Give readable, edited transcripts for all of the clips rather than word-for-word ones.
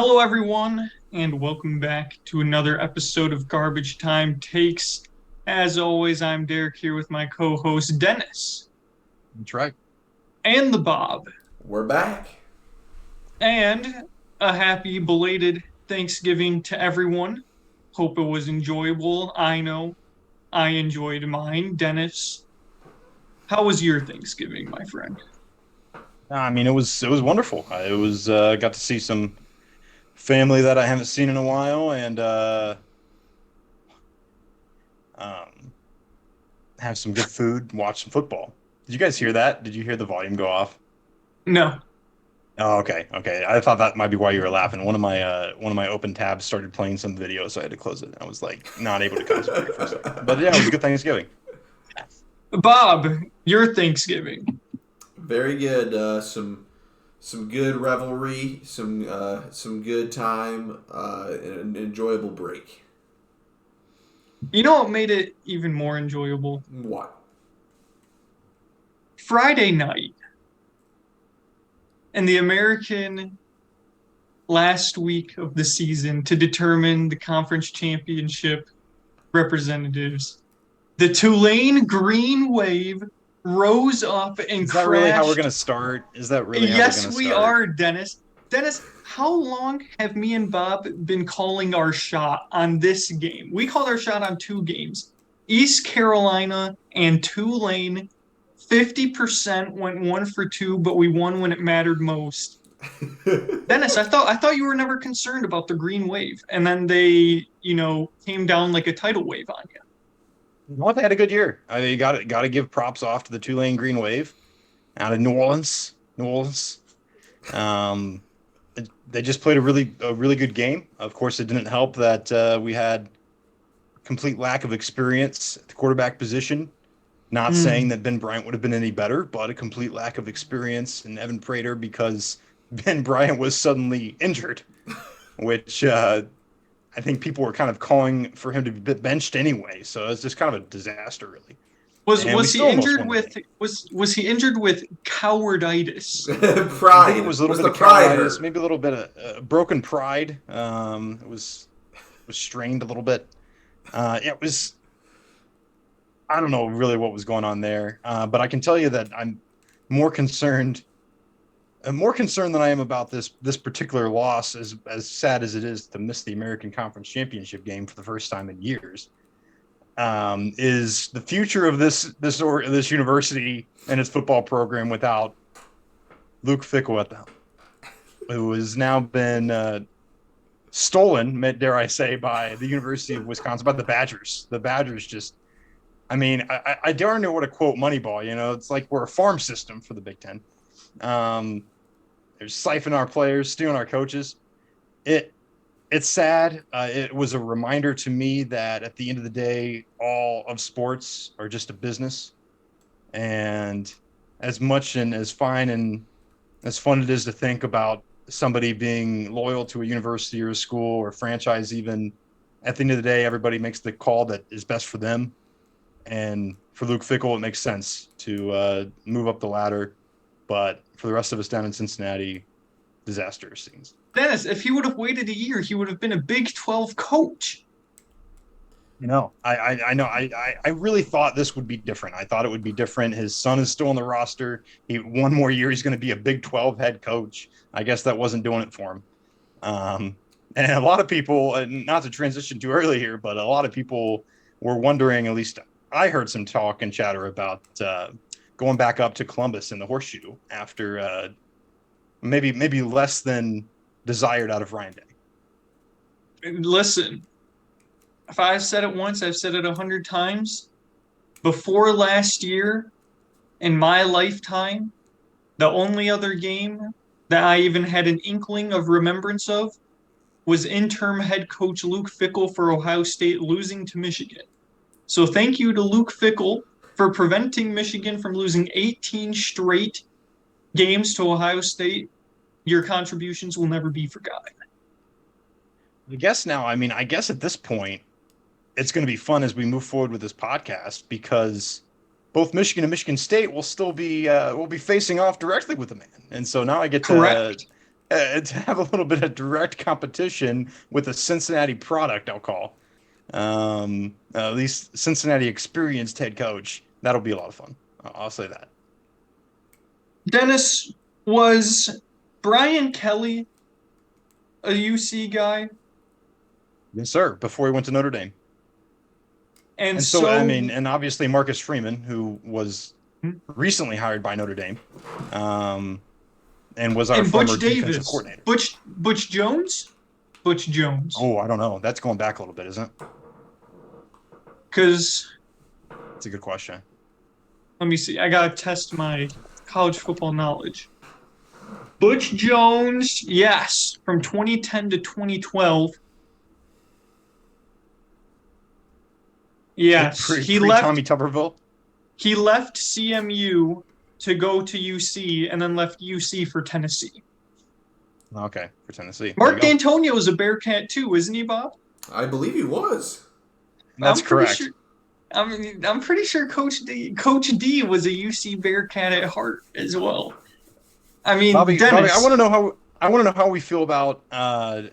Hello, everyone, and welcome back to another episode of Garbage Time Takes. As always, I'm Derek here with my co host Dennis That's right. and the Bob, We're back. and a happy belated Thanksgiving to everyone. Hope it was enjoyable. I know I enjoyed mine. Dennis, how was your Thanksgiving, my friend? I mean, it was wonderful. It was got to see some family that I haven't seen in a while, and um, have some good food, watch some football. Did you guys hear that? Did you hear the volume go off? No. Oh, okay. I thought that might be why you were laughing. One of my open tabs started playing some video, so I had to close it. I was like not able to concentrate for a second. But yeah, it was a good Thanksgiving. Bob, your Thanksgiving. Very good. Some good revelry, some good time, and an enjoyable break. You know what made it even more enjoyable? What? Friday night and the American last week of the season to determine the conference championship representatives. The Tulane Green Wave rose up and Is that really how we're crashed. gonna start? Is that really how we're Yes, gonna we start? are, Dennis. Dennis, how long have me and Bob been calling our shot on this game? We called our shot on two games, East Carolina and Tulane. 50% went 1 for 2, but we won when it mattered most. Dennis, I thought you were never concerned about the green wave, and then they, came down like a tidal wave on you. Well, they had a good year. I mean, you got to give props off to the Tulane Green Wave out of New Orleans. New Orleans. Um, they just played a really good game. Of course, it didn't help that we had complete lack of experience at the quarterback position. Not saying Mm. that Ben Bryant would have been any better, but a complete lack of experience in Evan Prater because Ben Bryant was suddenly injured, which I think people were kind of calling for him to be benched anyway. So it's just kind of a disaster, really. Was And we was he still almost injured won the with game. was he injured with cowarditis? I think it Pride. was a little Was bit the of pride cowardice, hurt? maybe a little bit of broken pride. It was strained a little bit. It was I don't know really what was going on there, but I can tell you that more concerned, more concerned than I am about this particular loss. As sad as it is to miss the American Conference Championship game for the first time in years, is the future of this university and its football program without Luke Fickle at the helm, who has now been stolen, dare I say, by the University of Wisconsin, by the Badgers. The Badgers just, I mean, I darn near what to quote Moneyball. It's like we're a farm system for the Big Ten. Um, they're siphoning our players, stealing our coaches. It it's sad. It was a reminder to me that at the end of the day, all of sports are just a business. And as much and as fine and as fun it is to think about somebody being loyal to a university or a school or a franchise, even at the end of the day, everybody makes the call that is best for them. And for Luke Fickle, it makes sense to move up the ladder. But for the rest of us down in Cincinnati, disaster scenes. Dennis, if he would have waited a year, he would have been a Big 12 coach. I know. I really thought this would be different. I thought it would be different. His son is still on the roster. One more year, he's going to be a Big 12 head coach. I guess that wasn't doing it for him. And a lot of people, not to transition too early here, but a lot of people were wondering. At least I heard some talk and chatter about going back up to Columbus in the Horseshoe after maybe less than desired out of Ryan Day. Listen, if I've said it once, I've said it 100 times. Before last year, in my lifetime, the only other game that I even had an inkling of remembrance of was interim head coach Luke Fickle for Ohio State losing to Michigan. So thank you to Luke Fickle for preventing Michigan from losing 18 straight games to Ohio State. Your contributions will never be forgotten. I guess now, I mean, I guess at this point, it's going to be fun as we move forward with this podcast because both Michigan and Michigan State will still be will be facing off directly with the man, and so now I get to Correct? to have a little bit of direct competition with a Cincinnati product, I'll call. At least Cincinnati experienced head coach. That'll be a lot of fun. I'll say that. Dennis, was Brian Kelly a UC guy? Yes, sir. Before he went to Notre Dame. And And so, I mean, and obviously Marcus Freeman, who was recently hired by Notre Dame, and was our and former Butch defensive Davis, coordinator. Butch Jones, Butch Jones. Oh, I don't know. That's going back a little bit, isn't it? Because That's a good question. let me see, I gotta test my college football knowledge. Butch Jones, yes, from 2010 to 2012. Yes, he left. Tommy Tuberville. He left CMU to go to UC, and then left UC for Tennessee. Okay, for Tennessee. Mark D'Antonio is a Bearcat too, isn't he, Bob? I believe he was. That's correct. Sure, I'm pretty sure Coach D was a UC Bearcat at heart as well. I mean, Bobby, Dennis, I want to know how we feel about. I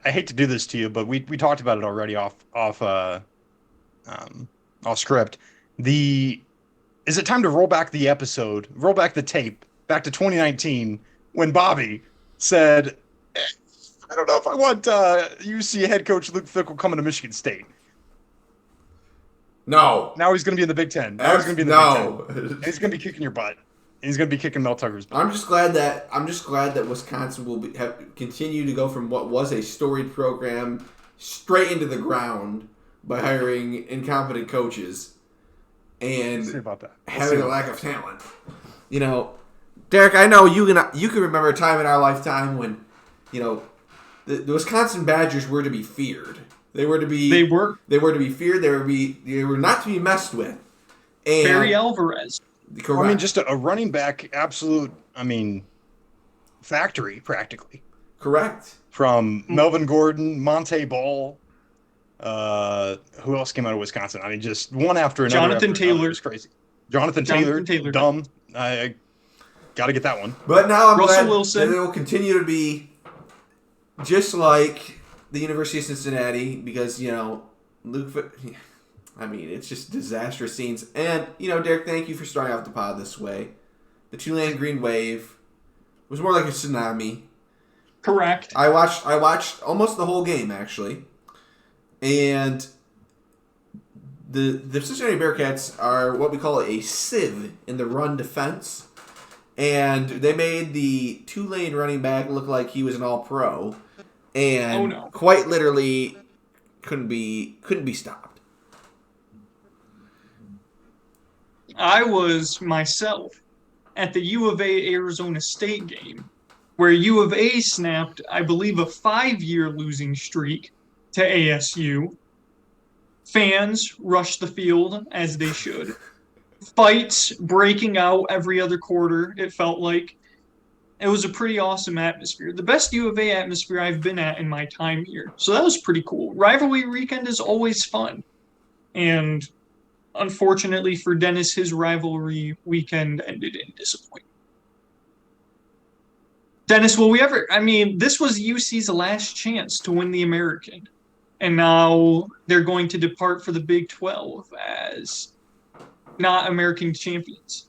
hate to do this to you, but we talked about it already off script. Is it time to roll back the tape back to 2019 when Bobby said, I don't know if I want UC head coach Luke Fickell coming to Michigan State. No. Now he's going to be in the Big Ten. Now he's going to be in the Big Ten. And he's going to be kicking your butt. He's going to be kicking Mel Tugger's butt. I'm just glad that Wisconsin will continue to go from what was a storied program straight into the ground by hiring incompetent coaches and having a lack of talent. You know, Derek, I know you can remember a time in our lifetime when, you know, the Wisconsin Badgers were to be feared. They were to be feared. They were not to be messed with. And Barry Alvarez. Correct. I mean, just a running back, absolute. I mean, factory practically. Correct. From Melvin Gordon, Monte Ball. Who else came out of Wisconsin? I mean, just one after another. Jonathan Taylor. It's crazy. Jonathan Taylor. Dumb. I got to get that one. But now I'm Russell glad Wilson. that it will continue to be just like the University of Cincinnati because, you know, I mean, it's just disastrous scenes. And, you know, Derek, thank you for starting off the pod this way. The Tulane Green Wave was more like a tsunami. Correct. I watched almost the whole game, actually. And the Cincinnati Bearcats are what we call a sieve in the run defense. And they made the Tulane running back look like he was an all-pro. And quite literally couldn't be stopped. I was myself at the U of A Arizona State game where U of A snapped, I believe, a 5-year losing streak to ASU. Fans rushed the field as they should. Fights breaking out every other quarter, it felt like. It was a pretty awesome atmosphere. The best U of A atmosphere I've been at in my time here. So that was pretty cool. Rivalry weekend is always fun. And unfortunately for Dennis, his rivalry weekend ended in disappointment. Dennis, will we ever... I mean, this was UC's last chance to win the American. And now they're going to depart for the Big 12 as not American champions.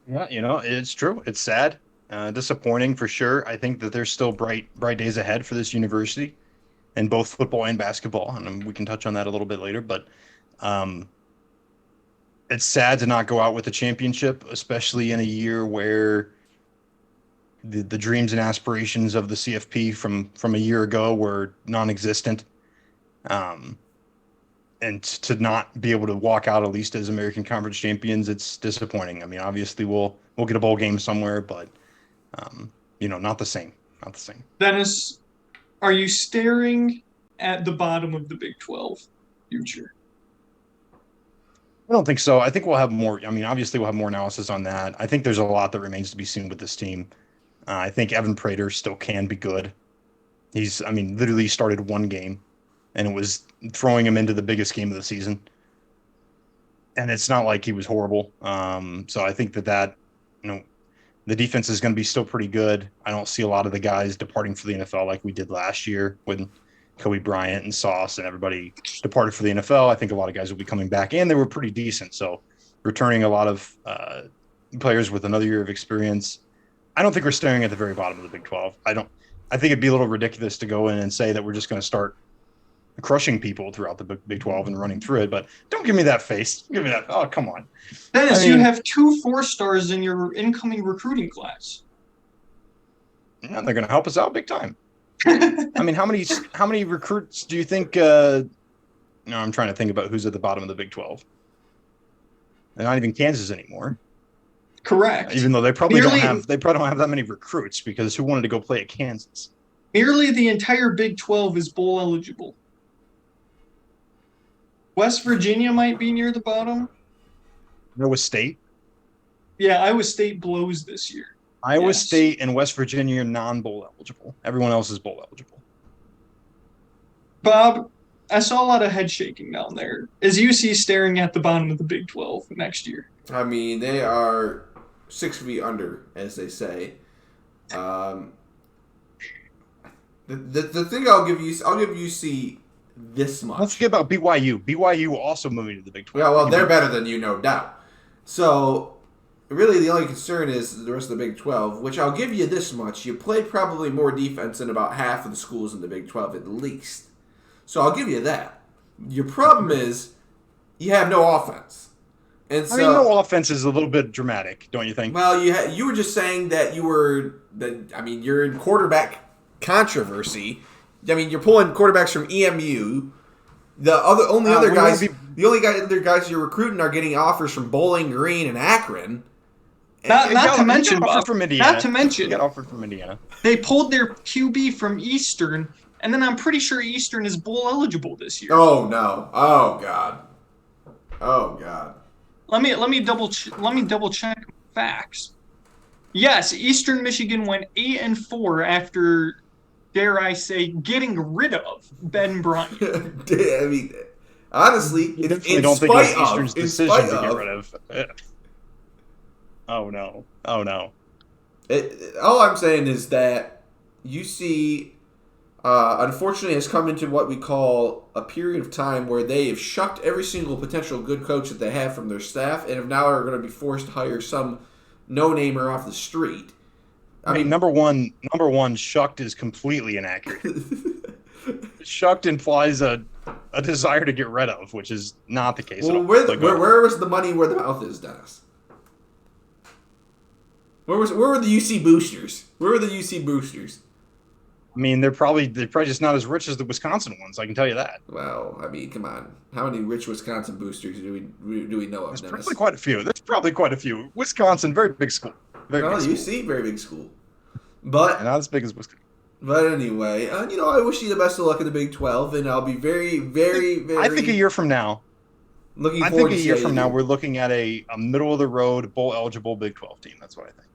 Yeah, you know, it's true. It's sad, disappointing for sure. I think that there's still bright days ahead for this university in both football and basketball. And we can touch on that a little bit later, but it's sad to not go out with a championship, especially in a year where the dreams and aspirations of the CFP from a year ago were non-existent. And to not be able to walk out at least as American Conference champions, it's disappointing. I mean, obviously we'll get a bowl game somewhere, but you know, not the same. Not the same. Dennis, are you staring at the bottom of the Big 12 future? I don't think so. I think we'll have more. I mean, obviously we'll have more analysis on that. I think there's a lot that remains to be seen with this team. I think Evan Prater still can be good. Literally started one game, and it was throwing him into the biggest game of the season. And it's not like he was horrible. So I think that, you know, The defense is going to be still pretty good. I don't see a lot of the guys departing for the NFL like we did last year when Kobe Bryant and Sauce and everybody departed for the NFL. I think a lot of guys will be coming back, and they were pretty decent. So returning a lot of players with another year of experience. I don't think we're staring at the very bottom of the Big 12. I think it'd be a little ridiculous to go in and say that we're just going to start crushing people throughout the Big 12 and running through it. But don't give me that face. Give me that. Oh, come on. Dennis, you have 2 4-stars in your incoming recruiting class. Yeah, they're going to help us out big time. I mean, how many recruits do you think? No, I'm trying to think about who's at the bottom of the Big 12. They're not even Kansas anymore. Correct. Even though they probably don't have that many recruits, because who wanted to go play at Kansas? Nearly the entire Big 12 is bowl eligible. West Virginia might be near the bottom. Iowa State. Yeah, Iowa State blows this year. Iowa State and West Virginia are non-bowl eligible. Everyone else is bowl eligible. Bob, I saw a lot of head shaking down there. Is UC staring at the bottom of the Big 12 next year? I mean, they are 6 feet under, as they say. The thing I'll give UC this much. Let's forget about BYU. BYU also moving to the Big 12. Yeah, well, they're better than you, no doubt. So, really, the only concern is the rest of the Big 12, which I'll give you this much. You play probably more defense than about half of the schools in the Big 12 at least. So I'll give you that. Your problem is you have no offense. And so, no offense is a little bit dramatic, don't you think? Well, you were just saying that you're in quarterback controversy. I mean, you're pulling quarterbacks from EMU. The other guys you're recruiting are getting offers from Bowling Green and Akron. Not to mention, He got offered from Indiana. They pulled their QB from Eastern, and then I'm pretty sure Eastern is bowl eligible this year. Oh no! Oh god! Let me double check facts. Yes, Eastern Michigan went 8-4 after, dare I say, getting rid of Ben Bryant. I mean, honestly, I don't think it was Eastern's decision to get rid of. Oh no! All I'm saying is that UC, unfortunately, has come into what we call a period of time where they have shucked every single potential good coach that they have from their staff, and now are going to be forced to hire some no-namer off the street. I mean, number one, shucked is completely inaccurate. Shucked implies a desire to get rid of, which is not the case. Well, where was the money where the mouth is, Dennis? Where were the UC boosters? Where were the UC boosters? I mean, they're probably just not as rich as the Wisconsin ones. I can tell you that. Well, I mean, come on. How many rich Wisconsin boosters do we know of? There's probably quite a few. Wisconsin, very big school. UC, very big school, but not as big as Wisconsin. But anyway, I wish you the best of luck in the Big 12, and I'll be very, very, very. I think a year from now. Looking forward to a year from now, we're looking at a middle of the road bowl eligible Big 12 team. That's what I think.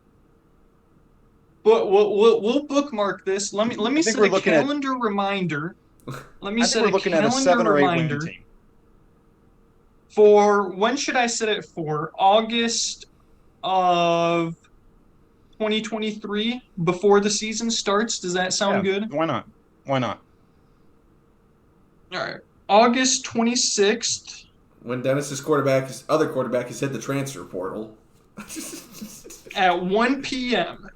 But we'll bookmark this. Let me set a calendar reminder. Let me set a calendar reminder for when should I set it for? August of 2023, before the season starts. Does that sound good? Why not? All right, August 26th. When Dennis's other quarterback has hit the transfer portal. At 1 p.m.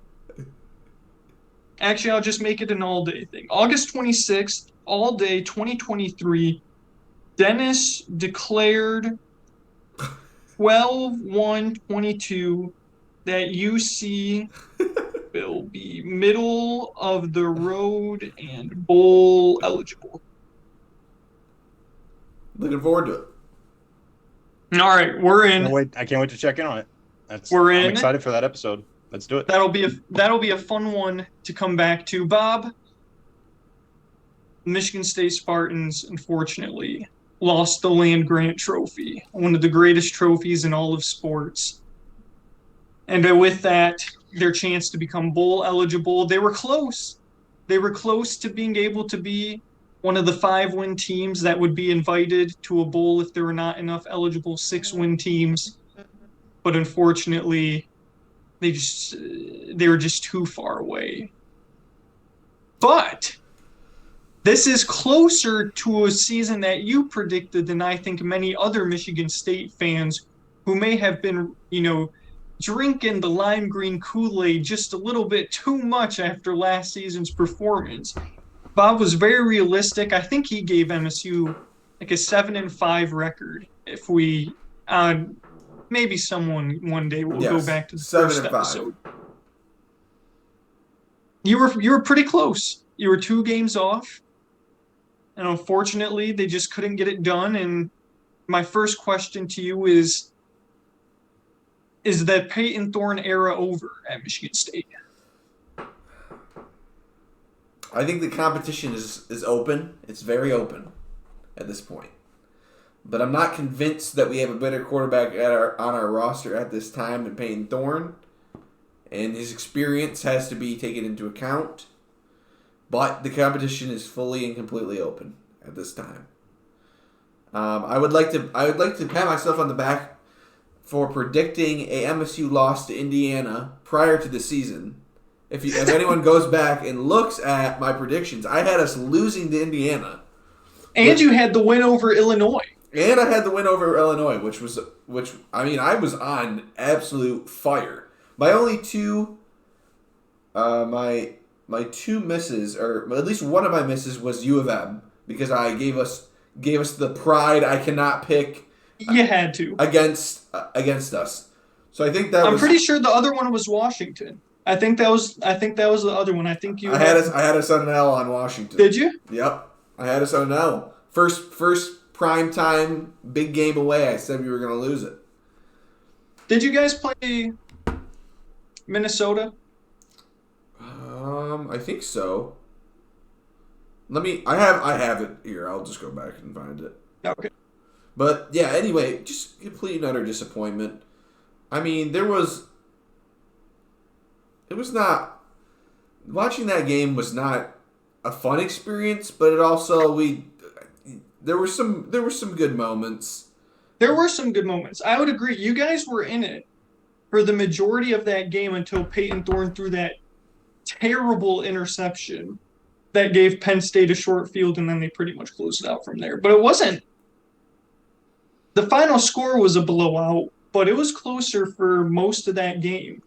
Actually, I'll just make it an all-day thing. August 26th, all day, 2023, Dennis declared 12/1/22 that UC will be middle of the road and bowl eligible. Looking forward to it. All right, we're in. I can't wait to check in on it. I'm excited for that episode. Let's do it. That'll be a fun one to come back to. Bob, Michigan State Spartans unfortunately lost the land grant trophy, one of the greatest trophies in all of sports. And with that, their chance to become bowl eligible, they were close. They were close to being able to be one of the 5-win teams that would be invited to a bowl if there were not enough eligible 6-win teams. But unfortunately, they were just too far away. But this is closer to a season that you predicted than I think many other Michigan State fans who may have been, drinking the lime green Kool-Aid just a little bit too much after last season's performance. Bob was very realistic. I think he gave MSU like a 7-5 record. If we, maybe someone one day will go back to the first 7-5. episode. You were pretty close. You were 2 games off. And unfortunately, they just couldn't get it done. And my first question to you is the Peyton Thorne era over at Michigan State? I think the competition is open. It's very open at this point. But I'm not convinced that we have a better quarterback on our roster at this time than Peyton Thorne. And his experience has to be taken into account. But the competition is fully and completely open at this time. I would like to pat myself on the back for predicting a MSU loss to Indiana prior to the season. If anyone goes back and looks at my predictions, I had us losing to Indiana. And you had the win over Illinois. And I had the win over Illinois, which I was on absolute fire. My only two my two misses, or at least one of my misses, was U of M, because I gave us the pride I cannot pick. You had to against us. So I think I'm pretty sure the other one was Washington. I think that was the other one. I think you. I had us on an L on Washington. Did you? Yep, I had us on an L. First prime time big game away. I said we were going to lose it. Did you guys play Minnesota? I think so. I have it here. I'll just go back and find it. Okay. But yeah, anyway, just complete and utter disappointment. I mean, it was not, watching that game was not a fun experience, but it also, there were some good moments. There were some good moments. I would agree. You guys were in it for the majority of that game until Peyton Thorne threw that terrible interception that gave Penn State a short field, and then they pretty much closed it out from there. But it wasn't. The final score was a blowout, but it was closer for most of that game.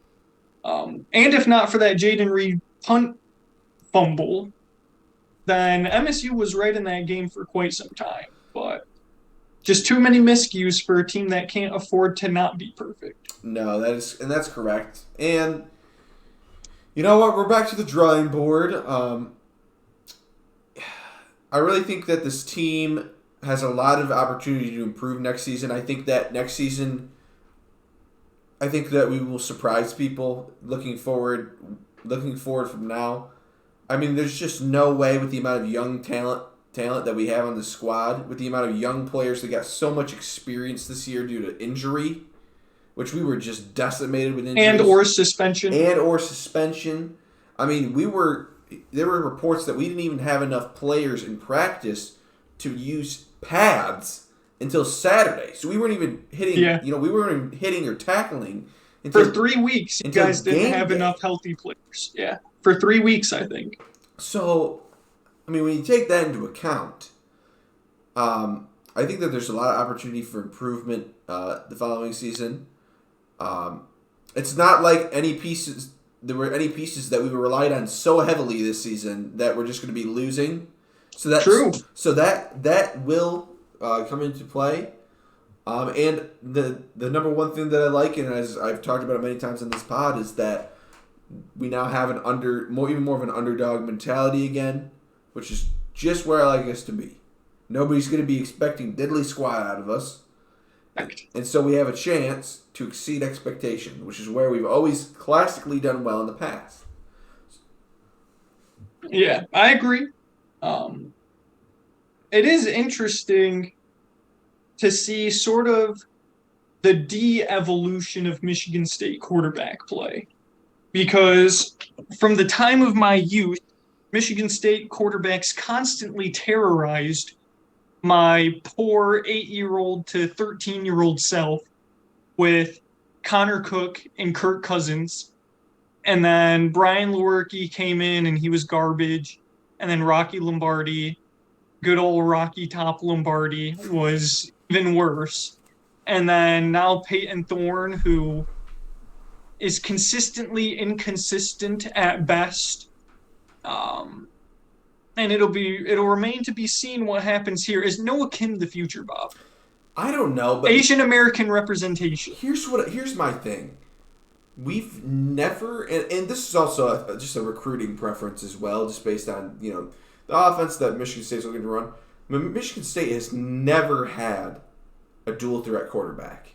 And if not for that Jaden Reed punt fumble, then MSU was right in that game for quite some time. But just too many miscues for a team that can't afford to not be perfect. No, that's correct. And you know what? We're back to the drawing board. I really think that this team has a lot of opportunity to improve next season. I think that next season, we will surprise people looking forward from now. I mean, there's just no way, with the amount of young talent that we have on the squad, with the amount of young players that got so much experience this year due to injury, which we were just decimated with injuries. And or suspension. I mean, there were reports that we didn't even have enough players in practice to use pads until Saturday. So we weren't even hitting, we weren't even hitting or tackling for 3 weeks. You guys didn't have enough healthy players. Yeah, for 3 weeks, I think. So, I mean, when you take that into account, I think that there's a lot of opportunity for improvement the following season. It's not like there were any pieces that we relied on so heavily this season that we're just going to be losing. So that's true. So that will come into play. And the number one thing that I like, and as I've talked about it many times on this pod, is that we now have even more of an underdog mentality again, which is just where I like us to be. Nobody's going to be expecting diddly squat out of us. And so we have a chance to exceed expectation, which is where we've always classically done well in the past. Yeah, I agree. It is interesting to see sort of the de-evolution of Michigan State quarterback play. Because from the time of my youth, Michigan State quarterbacks constantly terrorized my poor 8-year-old to 13-year-old self with Connor Cook and Kirk Cousins And then Brian Lewerke came in and he was garbage. And then Rocky Lombardi, good old Rocky Top Lombardi, was even worse. And then now Peyton Thorne, who is consistently inconsistent at best. And it'll remain to be seen what happens here. Is Noah Kim the future, Bob? I don't know, but Asian American representation. Here's my thing. We've never, and this is also just a recruiting preference as well, just based on the offense that Michigan State's looking to run. Michigan State has never had a dual threat quarterback,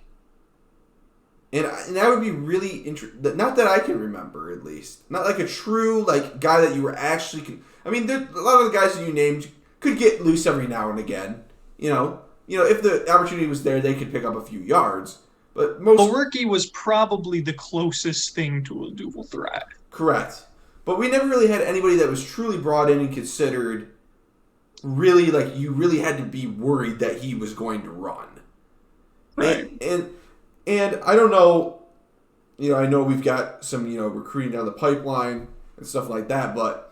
and that would be really interesting. Not that I can remember, at least, not like a true guy that you were actually. I mean, a lot of the guys that you named could get loose every now and again. If the opportunity was there, they could pick up a few yards. But Lewerke was probably the closest thing to a dual threat. Correct. But we never really had anybody that was truly brought in and considered really, you really had to be worried that he was going to run. Right. And I don't know, I know we've got some, recruiting down the pipeline and stuff like that, but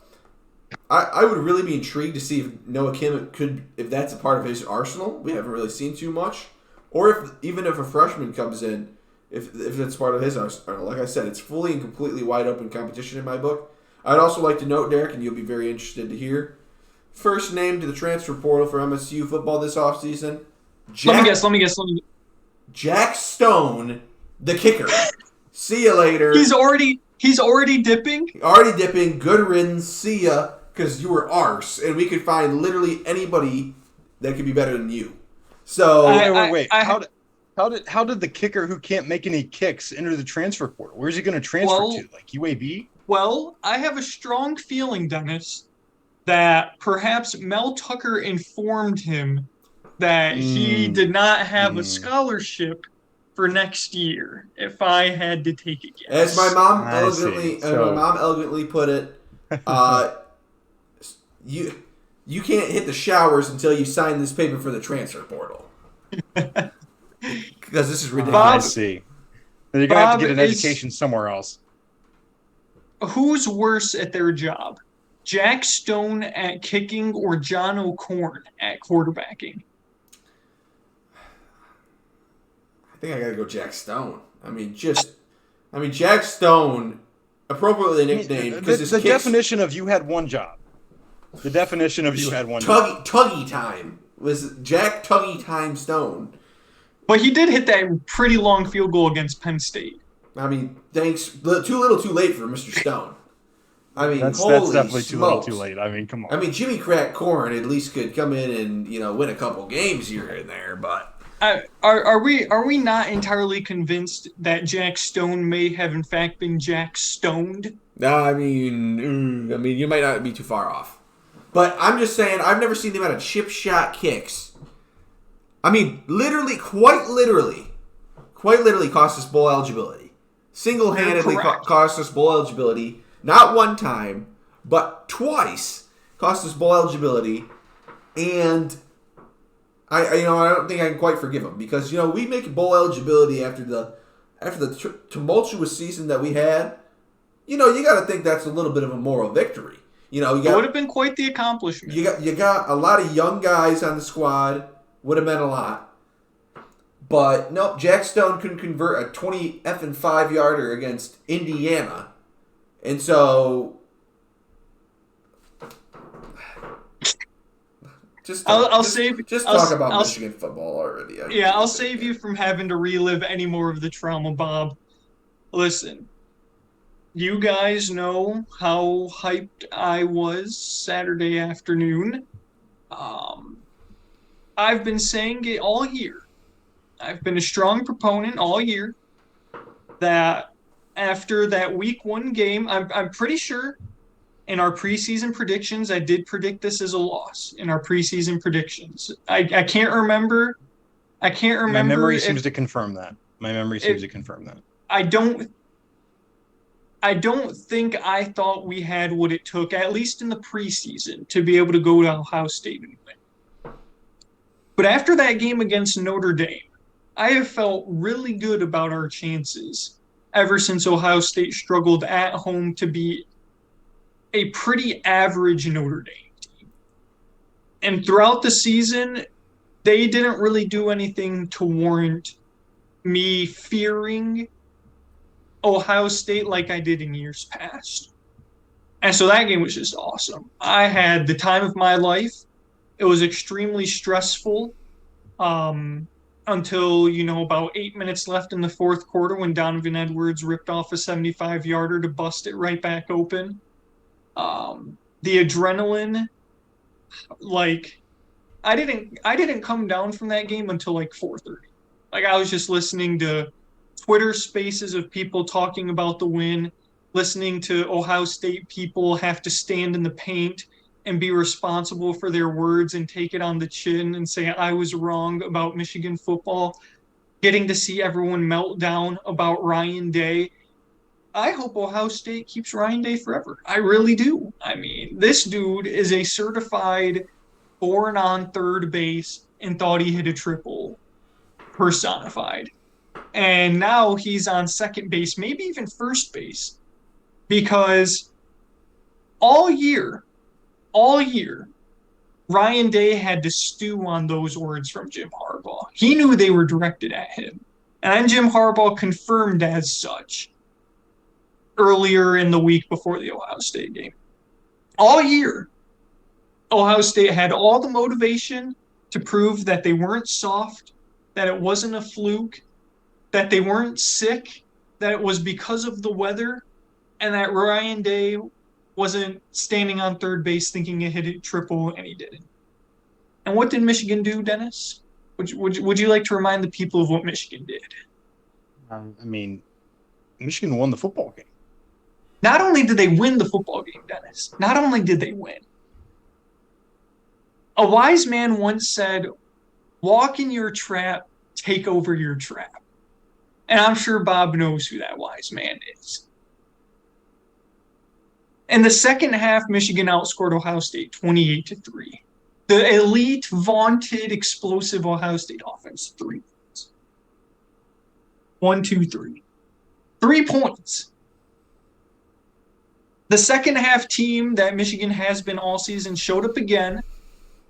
I would really be intrigued to see if Noah Kim if that's a part of his arsenal. We haven't really seen too much. Or even if a freshman comes in, if it's part of his arsenal. Like I said, it's fully and completely wide open competition in my book. I'd also like to note, Derek, and you'll be very interested to hear, first name to the transfer portal for MSU football this offseason. Let me guess. Jack Stone, the kicker. See you later. He's already dipping? Already dipping. Good riddance. See ya. Because you were arse, and we could find literally anybody that could be better than you. So wait. How did the kicker who can't make any kicks enter the transfer portal? Where's he going to transfer to? UAB? Well, I have a strong feeling, Dennis, that perhaps Mel Tucker informed him that he did not have a scholarship for next year. If I had to take a guess, as my mom elegantly put it, you can't hit the showers until you sign this paper for the transfer portal. Because this is ridiculous. I see. Then you're going to have to get an education somewhere else. Who's worse at their job? Jack Stone at kicking or John O'Korn at quarterbacking? I think I got to go Jack Stone. Jack Stone, appropriately nicknamed because the definition of you had one job. The definition of you had one job. Tuggy time was Jack Tuggy Time Stone. But he did hit that pretty long field goal against Penn State. Thanks. Too little, too late for Mr. Stone. That's holy definitely smokes. too little, too late. Come on. Jimmy Crack Corn at least could come in and win a couple games here and there, but are we not entirely convinced that Jack Stone may have in fact been Jack Stoned? No, you might not be too far off. But I'm just saying, I've never seen the amount of chip shot kicks. Quite literally cost us bowl eligibility. Single-handedly cost us bowl eligibility. Not one time, but twice cost us bowl eligibility. And I don't think I can quite forgive him because we make bowl eligibility after the tumultuous season that we had. You got to think that's a little bit of a moral victory. It would have been quite the accomplishment. You got a lot of young guys on the squad. Would have meant a lot. But nope, Jack Stone couldn't convert a 20-5 yarder against Indiana. And so talk about Michigan football already. I'll save you from having to relive any more of the trauma, Bob. Listen. You guys know how hyped I was Saturday afternoon. I've been saying it all year. I've been a strong proponent all year that after that week 1 game, I'm pretty sure in our preseason predictions, I did predict this as a loss in our preseason predictions. I can't remember. My memory seems to confirm that. I don't think I thought we had what it took, at least in the preseason, to be able to go to Ohio State and win. But after that game against Notre Dame, I have felt really good about our chances ever since Ohio State struggled at home to beat a pretty average Notre Dame team. And throughout the season, they didn't really do anything to warrant me fearing Ohio State like I did in years past. And so that game was just awesome. I had the time of my life. It was extremely stressful um, until, about 8 minutes left in the fourth quarter when Donovan Edwards ripped off a 75-yarder to bust it right back open. The adrenaline, like I didn't come down from that game until like 4:30. Like I was just listening to Twitter spaces of people talking about the win, listening to Ohio State people have to stand in the paint and be responsible for their words and take it on the chin and say I was wrong about Michigan football, getting to see everyone melt down about Ryan Day. I hope Ohio State keeps Ryan Day forever. I really do. I mean, this dude is a certified born on third base and thought he hit a triple personified. And now he's on second base, maybe even first base, because all year, all year, Ryan Day had to stew on those words from Jim Harbaugh. He knew they were directed at him. And Jim Harbaugh confirmed as such earlier in the week before the Ohio State game. All year, Ohio State had all the motivation to prove that they weren't soft, that it wasn't a fluke, that they weren't sick, that it was because of the weather, and that Ryan Day wasn't standing on third base thinking he hit a triple, and he didn't. And what did Michigan do, Dennis? Would you like to remind the people of what Michigan did? I mean, Michigan won the football game. Not only did they win the football game, Dennis, not only did they win. A wise man once said, walk in your trap, take over your trap. And I'm sure Bob knows who that wise man is. In the second half, Michigan outscored Ohio State 28-3. The elite, vaunted, explosive Ohio State offense, 3 points. 1, 2, 3. 3 points. The second half team that Michigan has been all season showed up again.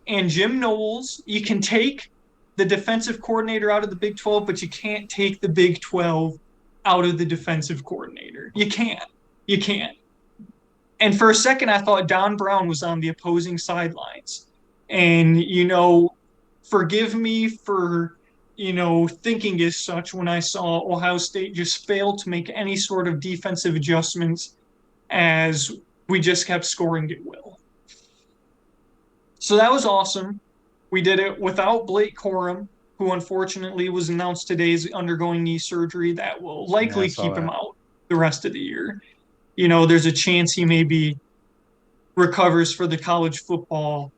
And Jim Knowles, you can take the defensive coordinator out of the Big 12, but you can't take the Big 12 out of the defensive coordinator. You can't. You can't. And for a second, I thought Don Brown was on the opposing sidelines. And, forgive me for, thinking as such when I saw Ohio State just fail to make any sort of defensive adjustments as we just kept scoring at will. So that was awesome. We did it without Blake Corum, who unfortunately was announced today is undergoing knee surgery that will likely keep him out the rest of the year. There's a chance he maybe recovers for the college football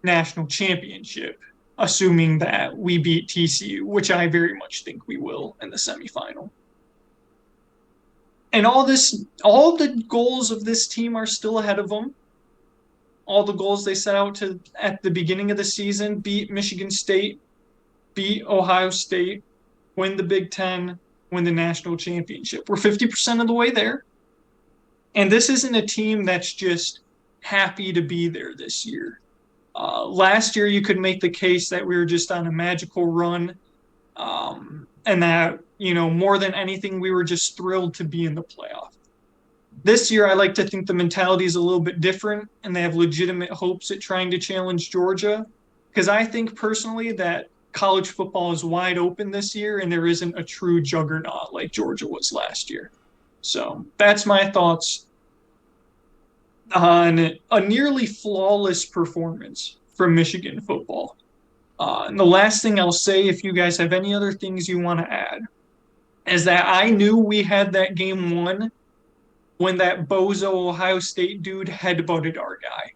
national championship, assuming that we beat TCU, which I very much think we will in the semifinal. And all the goals of this team are still ahead of them. All the goals they set out to at the beginning of the season: beat Michigan State, beat Ohio State, win the Big Ten, win the national championship. We're 50% of the way there. And this isn't a team that's just happy to be there this year. Last year, you could make the case that we were just on a magical run, and that, more than anything, we were just thrilled to be in the playoff. This year, I like to think the mentality is a little bit different, and they have legitimate hopes at trying to challenge Georgia, because I think personally that college football is wide open this year, and there isn't a true juggernaut like Georgia was last year. So that's my thoughts on a nearly flawless performance from Michigan football. And the last thing I'll say, if you guys have any other things you want to add, is that I knew we had that game won when that bozo Ohio State dude headbutted our guy.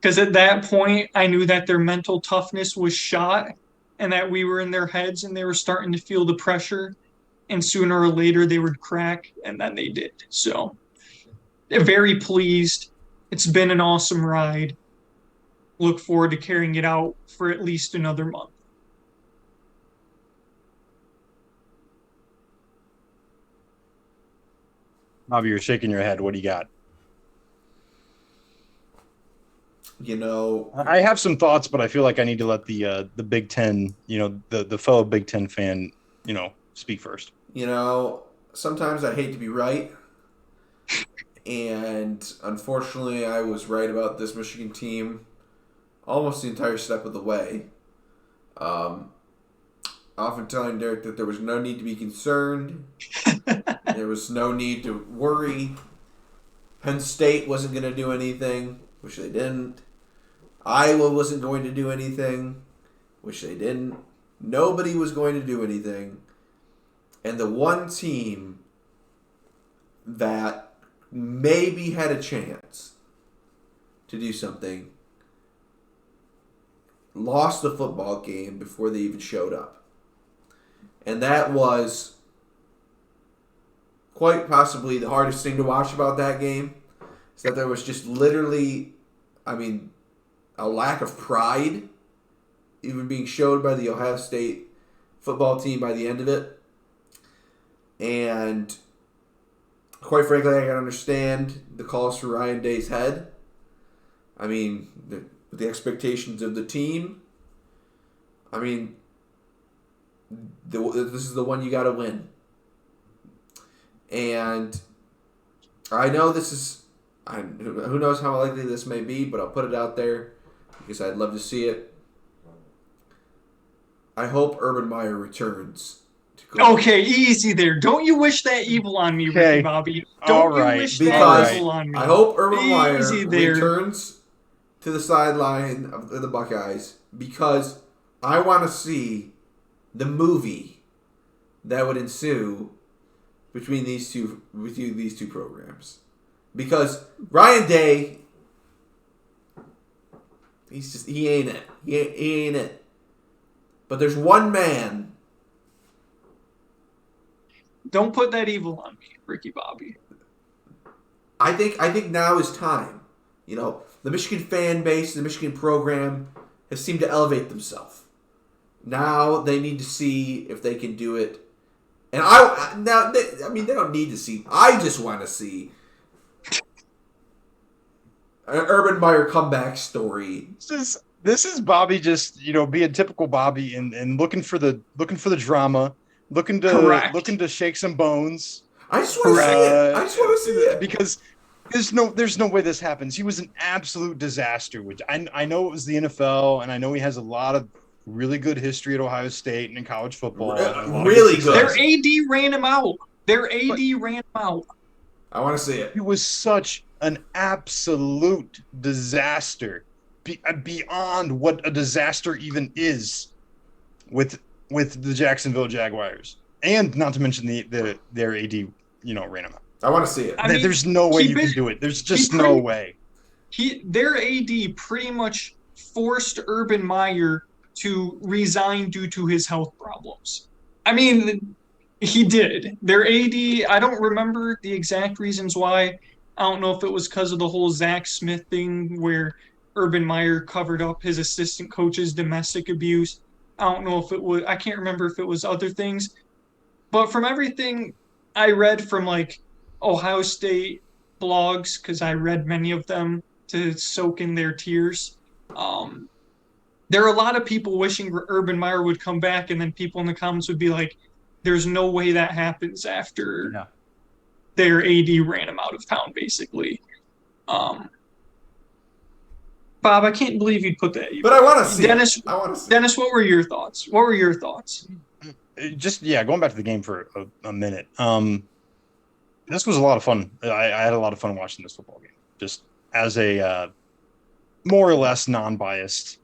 Because at that point, I knew that their mental toughness was shot and that we were in their heads and they were starting to feel the pressure. And sooner or later, they would crack, and then they did. So, very pleased. It's been an awesome ride. Look forward to carrying it out for at least another month. Bobby, you're shaking your head. What do you got? You know, I have some thoughts, but I feel like I need to let the Big Ten, the fellow Big Ten fan, speak first. sometimes I hate to be right, and unfortunately, I was right about this Michigan team almost the entire step of the way. Um, Often telling Derek that there was no need to be concerned. There was no need to worry. Penn State wasn't going to do anything, which they didn't. Iowa wasn't going to do anything, which they didn't. Nobody was going to do anything. And the one team that maybe had a chance to do something lost the football game before they even showed up. And that was quite possibly the hardest thing to watch about that game. Is that there was just literally, a lack of pride even being showed by the Ohio State football team by the end of it. And quite frankly, I can understand the calls for Ryan Day's head. The expectations of the team. This is the one you got to win. And I know who knows how likely this may be, but I'll put it out there because I'd love to see it. I hope Urban Meyer returns. Okay, easy there. Don't you wish that evil on me, Ricky Bobby. Don't you wish that evil on me. I hope Urban Meyer there. returns to the sideline of the Buckeyes because I want to see the movie that would ensue between these two programs. Because Ryan Day, he ain't it. He ain't it. But there's one man. Don't put that evil on me, Ricky Bobby. I think now is time. The Michigan fan base, the Michigan program has seemed to elevate themselves. Now they need to see if they can do it. And they don't need to see. I just want to see an Urban Meyer comeback story. This is Bobby just being typical Bobby and looking for the drama, looking to shake some bones. I just want to see it. Because there's no way this happens. He was an absolute disaster. Which I know it was the NFL, and I know he has a lot of really good history at Ohio State and in college football. Really good. Their AD ran him out. I want to see it. He was such an absolute disaster, beyond what a disaster even is, with the Jacksonville Jaguars, and not to mention their AD, ran him out. I want to see it. There's no way you can do it. There's just no way. Their AD pretty much forced Urban Meyer to resign due to his health problems. He did. Their AD, I don't remember the exact reasons why. I don't know if it was because of the whole Zach Smith thing where Urban Meyer covered up his assistant coach's domestic abuse. I don't know if it was, I can't remember if it was other things. But from everything I read from Ohio State blogs, because I read many of them to soak in their tears, there are a lot of people wishing Urban Meyer would come back, and then people in the comments would be like, there's no way that happens after their AD ran him out of town, basically. Bob, I can't believe you'd put that. But I want to see Dennis, it. I want to see Dennis, what were your thoughts? Just, going back to the game for a minute. This was a lot of fun. I had a lot of fun watching this football game. Just as a more or less non-biased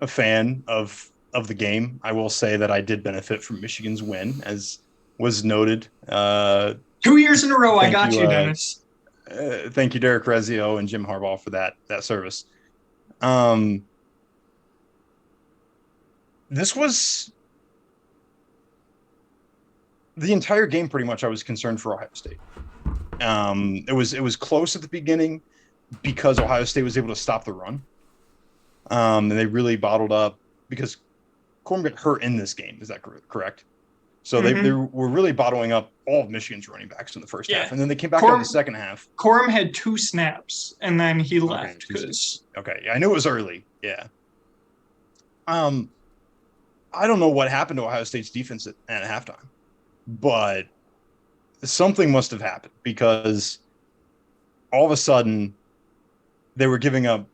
fan of the game, I will say that I did benefit from Michigan's win, as was noted. 2 years in a row, I got you, Dennis. Thank you, Derek Rezio and Jim Harbaugh, for that service. This was the entire game pretty much. I was concerned for Ohio State. It was close at the beginning because Ohio State was able to stop the run. And they really bottled up because Corbin got hurt in this game. Is that correct? So they were really bottling up all of Michigan's running backs in the first half, and then they came back in the second half. Corum had 2 snaps, and then he left Okay, I knew it was early. Yeah. I don't know what happened to Ohio State's defense at halftime, but something must have happened because all of a sudden they were giving up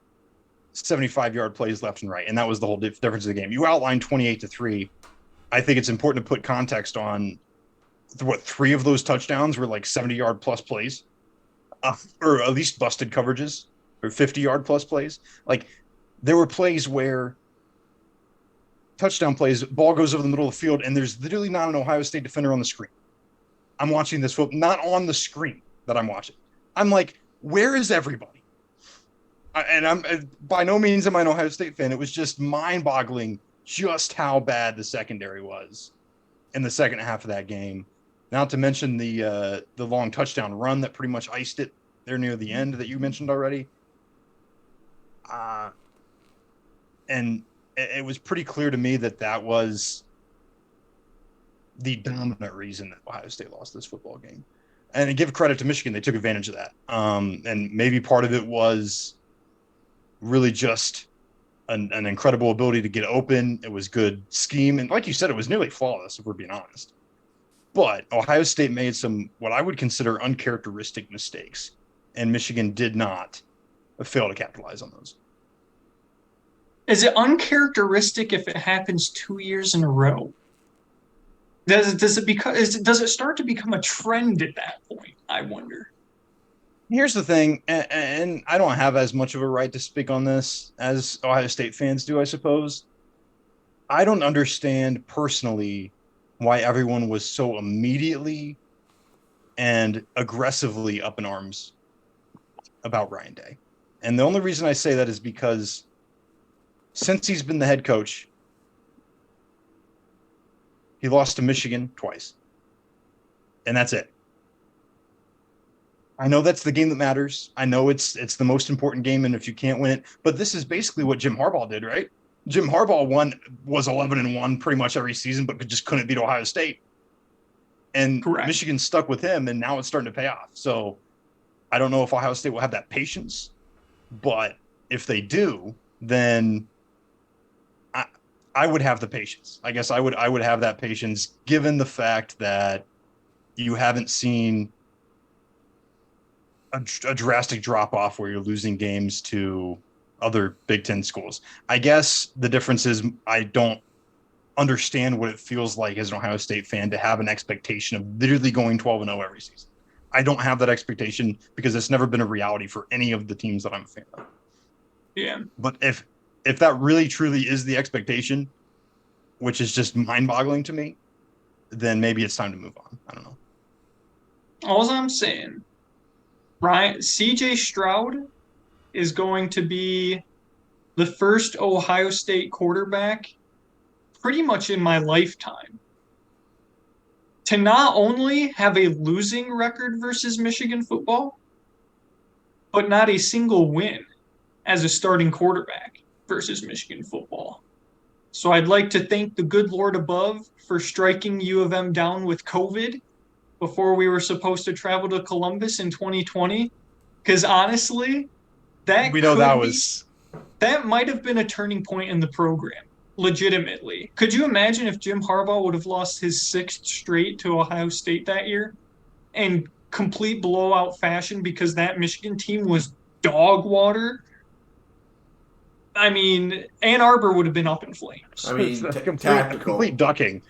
75-yard plays left and right, and that was the whole difference of the game. You outlined 28-3. I think it's important to put context on what 3 of those touchdowns were like 70-yard plus plays, or at least busted coverages, or 50-yard plus plays. Like there were plays where touchdown plays, ball goes over the middle of the field, and there's literally not an Ohio State defender on the screen. I'm watching this football, not on the screen that I'm watching. I'm like, where is everybody? And I'm by no means am I an Ohio State fan. It was just mind-boggling just how bad the secondary was in the second half of that game. Not to mention the long touchdown run that pretty much iced it there near the end that you mentioned already. And it was pretty clear to me that was the dominant reason that Ohio State lost this football game. And to give credit to Michigan, they took advantage of that. And maybe part of it was really just an incredible ability to get open. It was good scheme. And like you said, it was nearly flawless, if we're being honest. But Ohio State made some, what I would consider uncharacteristic mistakes. And Michigan did not fail to capitalize on those. Is it uncharacteristic if it happens 2 years in a row? Does it start to become a trend at that point? I wonder. Here's the thing, and I don't have as much of a right to speak on this as Ohio State fans do, I suppose. I don't understand personally why everyone was so immediately and aggressively up in arms about Ryan Day. And the only reason I say that is because since he's been the head coach, he lost to Michigan twice. And that's it. I know that's the game that matters. I know it's the most important game, and if you can't win it, but this is basically what Jim Harbaugh did, right? Jim Harbaugh was 11-1 pretty much every season, but just couldn't beat Ohio State. And Correct. Michigan stuck with him, and now it's starting to pay off. So I don't know if Ohio State will have that patience, but if they do, then I would have the patience. I guess I would have that patience, given the fact that you haven't seen a drastic drop off where you're losing games to other Big Ten schools. I guess the difference is I don't understand what it feels like as an Ohio State fan to have an expectation of literally going 12-0 every season. I don't have that expectation because it's never been a reality for any of the teams that I'm a fan of. Yeah. But if that really truly is the expectation, which is just mind-boggling to me, then maybe it's time to move on. I don't know. All I'm saying, right? CJ Stroud is going to be the first Ohio State quarterback pretty much in my lifetime to not only have a losing record versus Michigan football, but not a single win as a starting quarterback versus Michigan football. So I'd like to thank the good Lord above for striking U of M down with COVID before we were supposed to travel to Columbus in 2020. Because honestly, that might have been a turning point in the program, legitimately. Could you imagine if Jim Harbaugh would have lost his 6th straight to Ohio State that year in complete blowout fashion because that Michigan team was dog water? I mean, Ann Arbor would have been up in flames. I mean, complete ducking.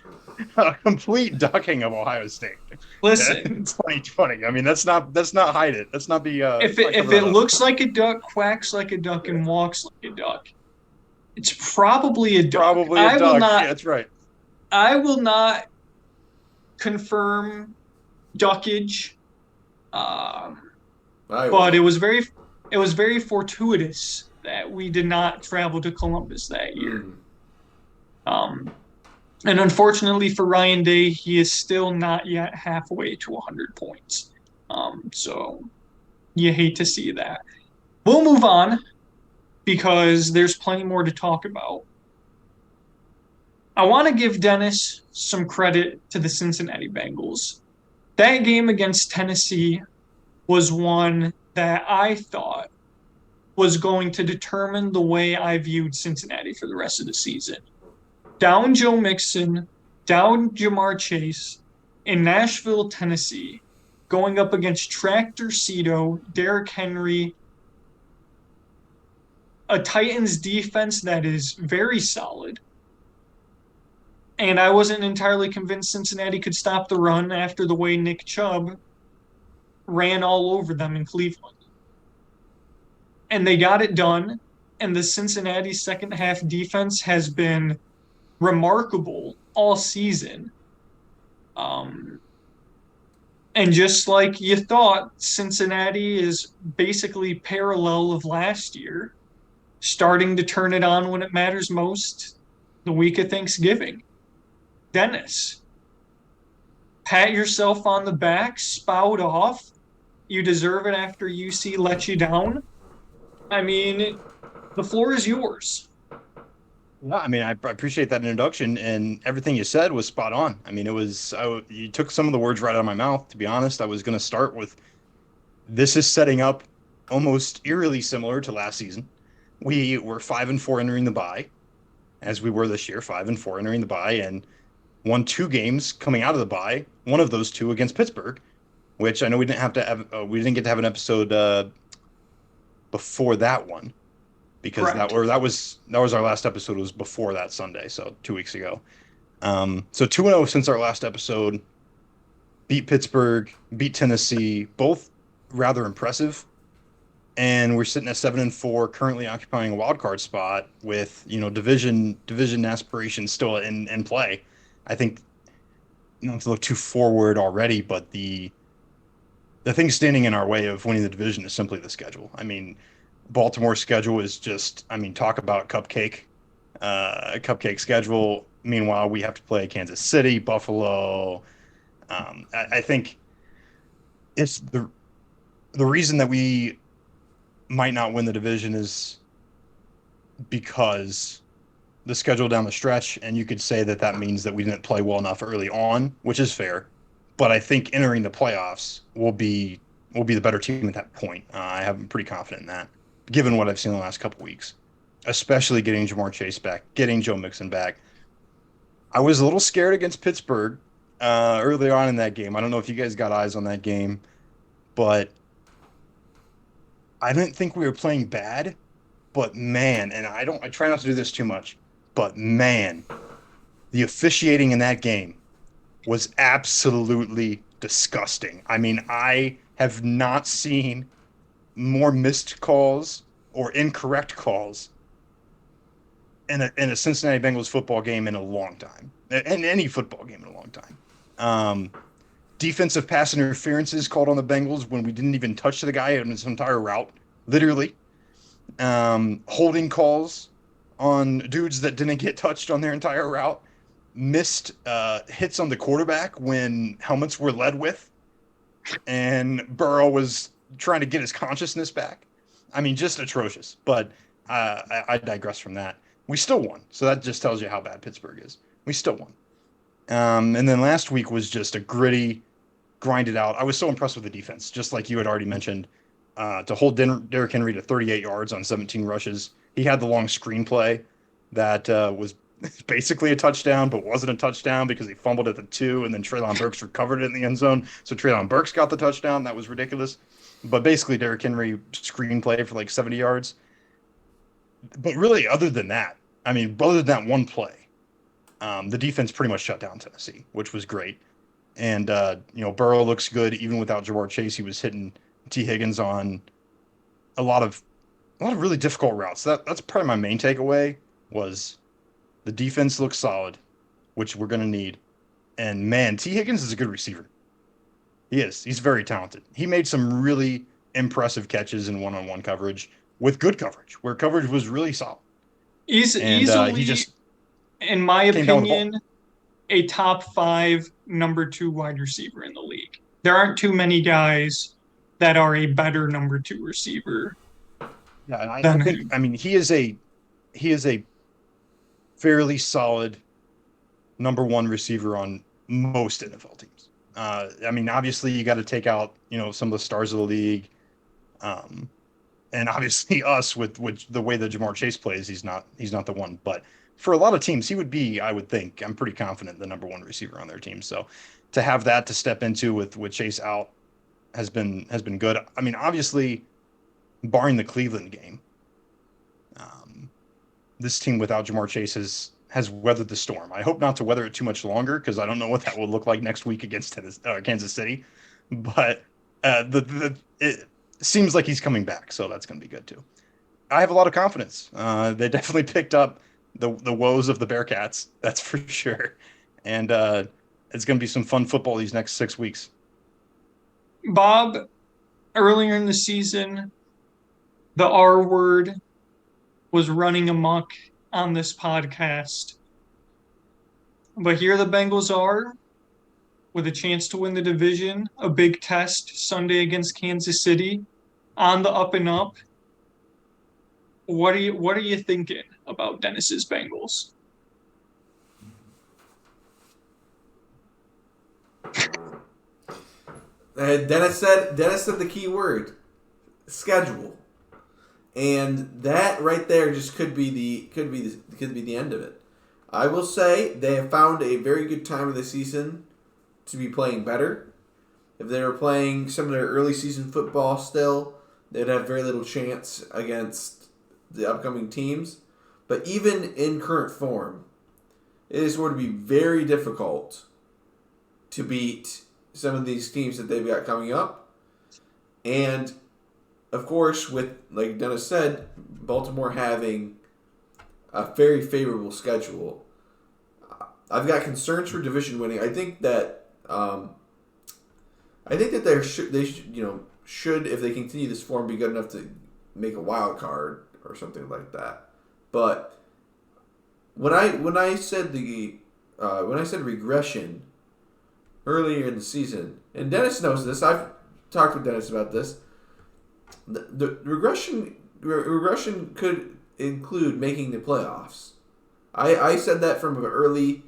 A complete ducking of Ohio State. Listen, in 2020. I mean, that's not hide it. That's not be. If it looks like a duck, quacks like a duck, and walks like a duck, it's probably a duck. Probably a duck. Yeah, that's right. I will not confirm duckage, but it was very fortuitous that we did not travel to Columbus that year. And unfortunately for Ryan Day, he is still not yet halfway to 100 points. So you hate to see that. We'll move on because there's plenty more to talk about. I want to give Dennis some credit to the Cincinnati Bengals. That game against Tennessee was one that I thought was going to determine the way I viewed Cincinnati for the rest of the season. Down Joe Mixon, down Jamar Chase in Nashville, Tennessee, going up against Tractor Cito, Derrick Henry, a Titans defense that is very solid. And I wasn't entirely convinced Cincinnati could stop the run after the way Nick Chubb ran all over them in Cleveland. And they got it done. And the Cincinnati second half defense has been remarkable all season. And just like you thought, Cincinnati is basically parallel of last year, starting to turn it on when it matters most the week of Thanksgiving. Dennis, pat yourself on the back, spout off. You deserve it after UC let you down. I mean, the floor is yours. Yeah, I mean, I appreciate that introduction, and everything you said was spot on. I mean, you took some of the words right out of my mouth. To be honest, I was going to start with this is setting up almost eerily similar to last season. We were 5-4 entering the bye, as we were this year, 5-4 entering the bye, and won 2 games coming out of the bye. One of those 2 against Pittsburgh, which I know we didn't get to have an episode before that one, because Correct. that was our last episode was before that Sunday, so 2 weeks ago. So 2-0 since our last episode. Beat Pittsburgh, beat Tennessee, both rather impressive. And we're sitting at 7-4, currently occupying a wild card spot with, division aspirations still in play. I think not to look too forward already, but the thing standing in our way of winning the division is simply the schedule. I mean, Baltimore's schedule is just, talk about a cupcake schedule. Meanwhile, we have to play Kansas City, Buffalo. I think it's the reason that we might not win the division is because the schedule down the stretch, and you could say that means that we didn't play well enough early on, which is fair. But I think entering the playoffs will be the better team at that point. I'm pretty confident in that, given what I've seen the last couple weeks, especially getting Jamar Chase back, getting Joe Mixon back. I was a little scared against Pittsburgh early on in that game. I don't know if you guys got eyes on that game, but I didn't think we were playing bad. But man, and I try not to do this too much, but man, the officiating in that game was absolutely disgusting. I mean, I have not seen more missed calls or incorrect calls in a Cincinnati Bengals football game in a long time, in any football game in a long time. Defensive pass interferences called on the Bengals when we didn't even touch the guy in his entire route, literally. Holding calls on dudes that didn't get touched on their entire route. Missed hits on the quarterback when helmets were led with, and Burrow was trying to get his consciousness back. I mean, just atrocious. But I digress from that. We still won, so that just tells you how bad Pittsburgh is. We still won. And then last week was just a gritty, grinded out. I was so impressed with the defense, just like you had already mentioned, to hold Derrick Henry to 38 yards on 17 rushes. He had the long screenplay that was basically a touchdown, but wasn't a touchdown because he fumbled at the 2, and then Treylon Burks recovered it in the end zone. So Treylon Burks got the touchdown. That was ridiculous. But basically, Derrick Henry screenplay for like 70 yards. But really, other than that one play, the defense pretty much shut down Tennessee, which was great. And, Burrow looks good. Even without Jamar Chase, he was hitting T. Higgins on a lot of really difficult routes. That's probably my main takeaway was the defense looks solid, which we're going to need. And, man, T. Higgins is a good receiver. He is. He's very talented. He made some really impressive catches in one-on-one coverage with good coverage, where coverage was really solid. Easily, he just in my came down with the ball. opinion, a top 5 number 2 wide receiver in the league. There aren't too many guys that are a better number 2 receiver. Yeah, and I think he is a fairly solid number one receiver on most NFL teams. I mean, obviously you got to take out, some of the stars of the league. And obviously us with the way that Jamar Chase plays, he's not the one, but for a lot of teams, he would be, I would think, I'm pretty confident, the number one receiver on their team. So to have that to step into with Chase out has been good. I mean, obviously, barring the Cleveland game, this team without Jamar Chase has weathered the storm. I hope not to weather it too much longer, because I don't know what that will look like next week against Kansas City. But it seems like he's coming back, so that's going to be good too. I have a lot of confidence. They definitely picked up the woes of the Bearcats, that's for sure. And it's going to be some fun football these next 6 weeks. Bob, earlier in the season, the R word was running amok on this podcast. But here the Bengals are with a chance to win the division, a big test Sunday against Kansas City, on the up and up. What are you thinking about Dennis's Bengals? Dennis said the key word, schedule, and that right there just could be the end of it. I will say they have found a very good time of the season to be playing better. If they were playing some of their early season football still, they'd have very little chance against the upcoming teams. But even in current form, it is going to be very difficult to beat some of these teams that they've got coming up. And, of course, with, like Dennis said, Baltimore having a very favorable schedule, I've got concerns for division winning. I think that they should, if they continue this form, be good enough to make a wild card or something like that. But when I said regression earlier in the season, and Dennis knows this, I've talked with Dennis about this. The regression could include making the playoffs. I said that from an early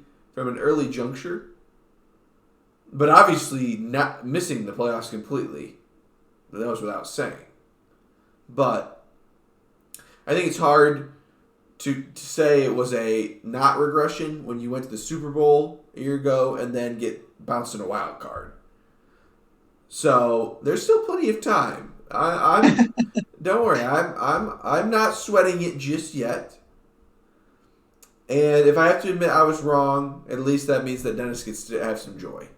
juncture, but obviously not missing the playoffs completely. That was without saying. But I think it's hard to say it was a not regression when you went to the Super Bowl a year ago and then get bounced in a wild card. So there's still plenty of time. I'm don't worry. I'm not sweating it just yet. And if I have to admit I was wrong, at least that means that Dennis gets to have some joy.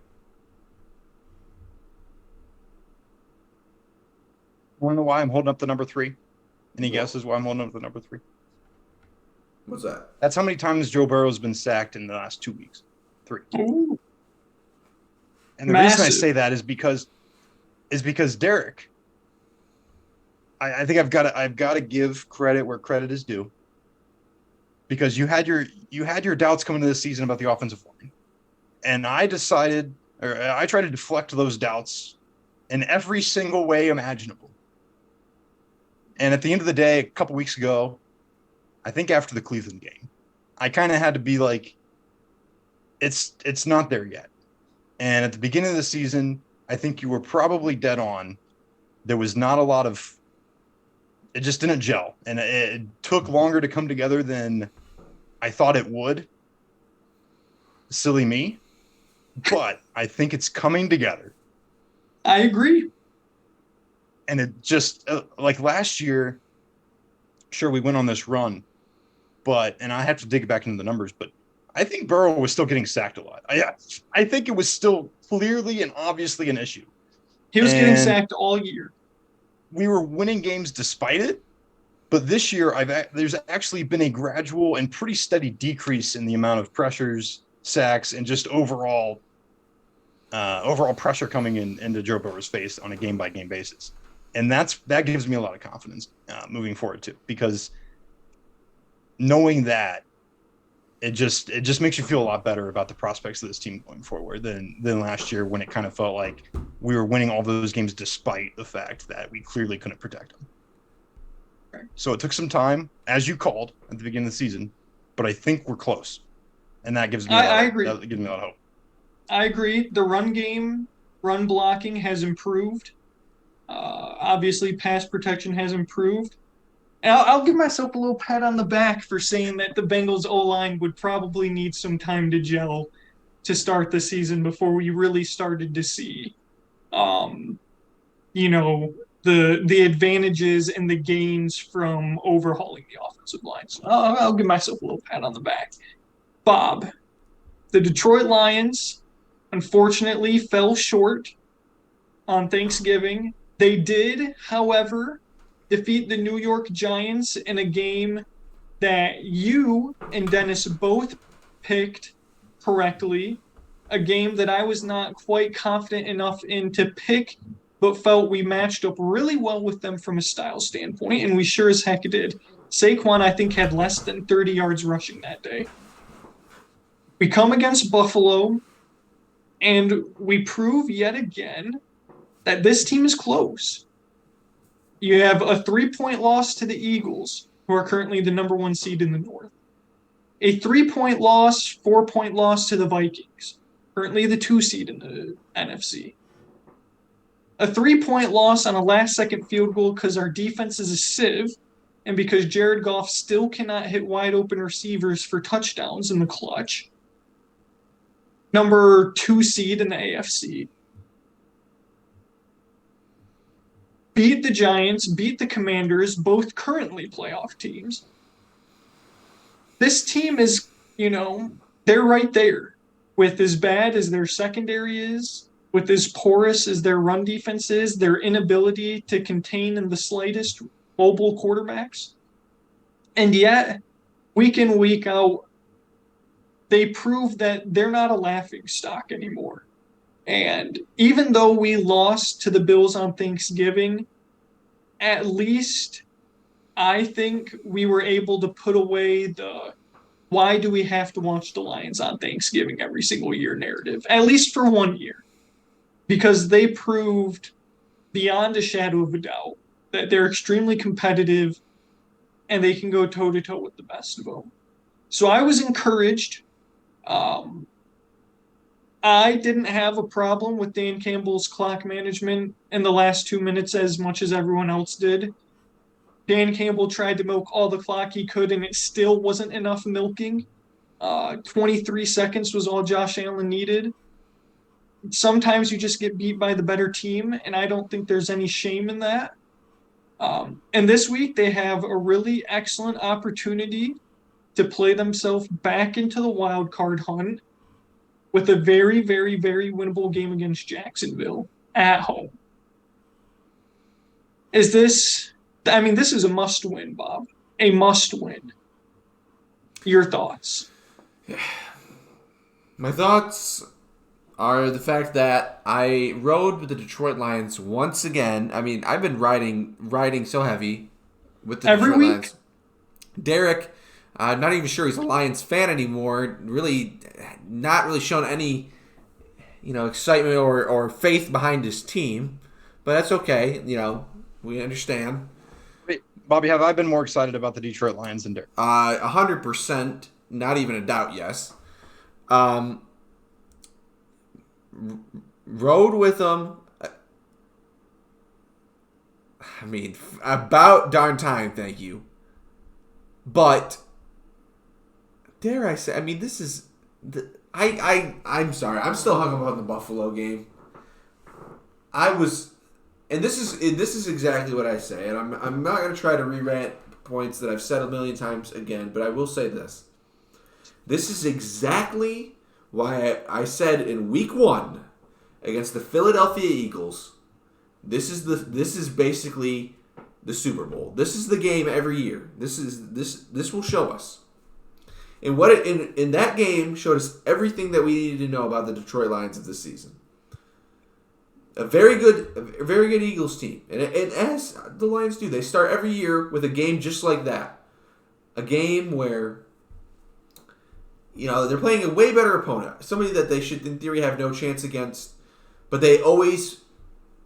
Want to know why I'm holding up the number 3? Any guesses why I'm holding up the number 3? What's that? That's how many times Joe Burrow's been sacked in the last 2 weeks. 3. Ooh. And the reason I say that is because Derek, I think I've got to give credit where credit is due. Because you had your doubts coming into the season about the offensive line. And I tried to deflect those doubts in every single way imaginable. And at the end of the day, a couple weeks ago, I think after the Cleveland game, I kind of had to be like, it's not there yet. And at the beginning of the season, I think you were probably dead on. There was not a lot of, it just didn't gel. And it took longer to come together than I thought it would. Silly me. But I think it's coming together. I agree. And it just, like last year, sure, we went on this run, and I have to dig back into the numbers, but I think Burrow was still getting sacked a lot. I think it was still clearly and obviously an issue. He was getting sacked all year. We were winning games despite it, but this year there's actually been a gradual and pretty steady decrease in the amount of pressures, sacks, and just overall pressure coming into Joe Burrow's face on a game-by-game basis. And that gives me a lot of confidence moving forward too, because knowing that it just makes you feel a lot better about the prospects of this team going forward than last year, when it kind of felt like we were winning all those games despite the fact that we clearly couldn't protect them. Right. So it took some time, as you called at the beginning of the season, but I think we're close. and that gives me I agree. that gives me a lot of hope. I agree. The run game, run blocking has improved. Obviously, pass protection has improved. And I'll give myself a little pat on the back for saying that the Bengals O-line would probably need some time to gel to start the season before we really started to see, um, you know, the advantages and the gains from overhauling the offensive line. So I'll give myself a little pat on the back. Bob, the Detroit Lions unfortunately fell short on Thanksgiving. They did, however, defeat the New York Giants in a game that you and Dennis both picked correctly. A game that I was not quite confident enough in to pick, but felt we matched up really well with them from a style standpoint, and we sure as heck did. Saquon, I think, had less than 30 yards rushing that day. We come against Buffalo, and we prove yet again that this team is close. You have a 3-point loss to the Eagles, who are currently the number 1 seed in the North. A 3-point loss, 4-point loss to the Vikings, currently the 2 seed in the NFC. A 3-point loss on a last-second field goal because our defense is a sieve, and because Jared Goff still cannot hit wide-open receivers for touchdowns in the clutch. Number 2 seed in the AFC. Beat the Giants, beat the Commanders, both currently playoff teams. This team is, they're right there. With as bad as their secondary is, with as porous as their run defense is, their inability to contain in the slightest mobile quarterbacks. And yet, week in, week out, they prove that they're not a laughing stock anymore. And even though we lost to the Bills on Thanksgiving, at least I think we were able to put away the why do we have to watch the Lions on Thanksgiving every single year narrative, at least for 1 year. Because they proved beyond a shadow of a doubt that they're extremely competitive and they can go toe-to-toe with the best of them. So I was encouraged. I didn't have a problem with Dan Campbell's clock management in the last 2 minutes as much as everyone else did. Dan Campbell tried to milk all the clock he could, and it still wasn't enough milking. 23 seconds was all Josh Allen needed. Sometimes you just get beat by the better team, and I don't think there's any shame in that. And this week, they have a really excellent opportunity to play themselves back into the wild card hunt with a very, very, very winnable game against Jacksonville at home. This is a must-win, Bob. A must-win. Your thoughts? My thoughts are the fact that I rode with the Detroit Lions once again. I mean, I've been riding so heavy with the Every Detroit week? Lions. Derek, I'm not even sure he's a Lions fan anymore. Really, not really shown any, excitement or faith behind his team. But that's okay. We understand. Wait, Bobby, have I been more excited about the Detroit Lions than Derek? 100%, not even a doubt. Yes. Rode with them. I mean, about darn time. Thank you. But dare I say? I mean, this is. I'm sorry. I'm still hung up on the Buffalo game. And this is exactly what I say. And I'm not going to try to re-rant points that I've said a million times again. But I will say this. This is exactly why I said in week 1 against the Philadelphia Eagles, this is basically the Super Bowl. This is the game every year. This will show us. And what in that game showed us everything that we needed to know about the Detroit Lions of this season. A very good Eagles team. And as the Lions do, they start every year with a game just like that. A game where they're playing a way better opponent. Somebody that they should, in theory, have no chance against. But they always,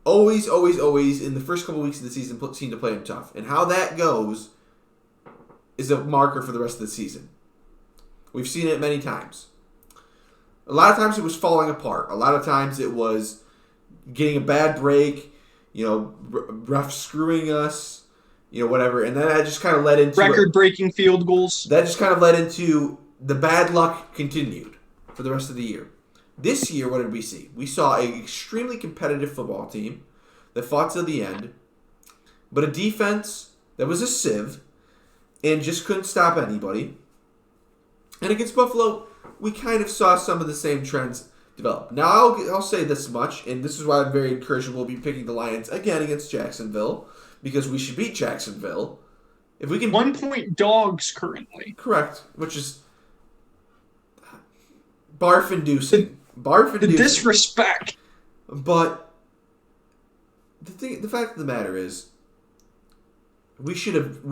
in the first couple weeks of the season, seem to play them tough. And how that goes is a marker for the rest of the season. We've seen it many times. A lot of times it was falling apart. A lot of times it was getting a bad break, ref screwing us, whatever. And then that just kind of led into record-breaking field goals. That just kind of led into the bad luck continued for the rest of the year. This year, what did we see? We saw an extremely competitive football team that fought to the end, but a defense that was a sieve and just couldn't stop anybody. And against Buffalo, we kind of saw some of the same trends develop. Now, I'll say this much, and this is why I'm very encouraged we'll be picking the Lions again against Jacksonville, because we should beat Jacksonville. If we can 1-point dogs currently. Correct, which is barf-inducing. The disrespect. But the fact of the matter is, we should have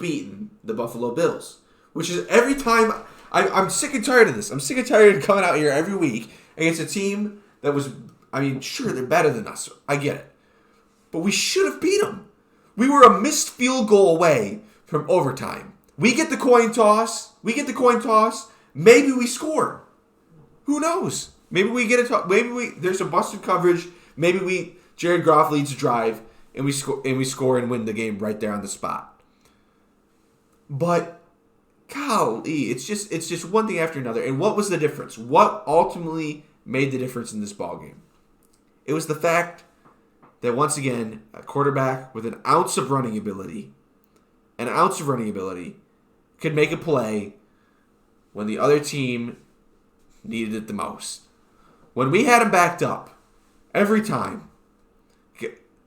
beaten the Buffalo Bills, which is every time. I'm sick and tired of this. I'm sick and tired of coming out here every week against a team that was, sure, they're better than us. I get it. But we should have beat them. We were a missed field goal away from overtime. We get the coin toss. Maybe we score. Who knows? Maybe we get there's a busted coverage. Maybe Jared Goff leads a drive and we score and win the game right there on the spot. But golly, it's just one thing after another. And what was the difference? What ultimately made the difference in this ballgame? It was the fact that once again, a quarterback with an ounce of running ability could make a play when the other team needed it the most. When we had him backed up, every time,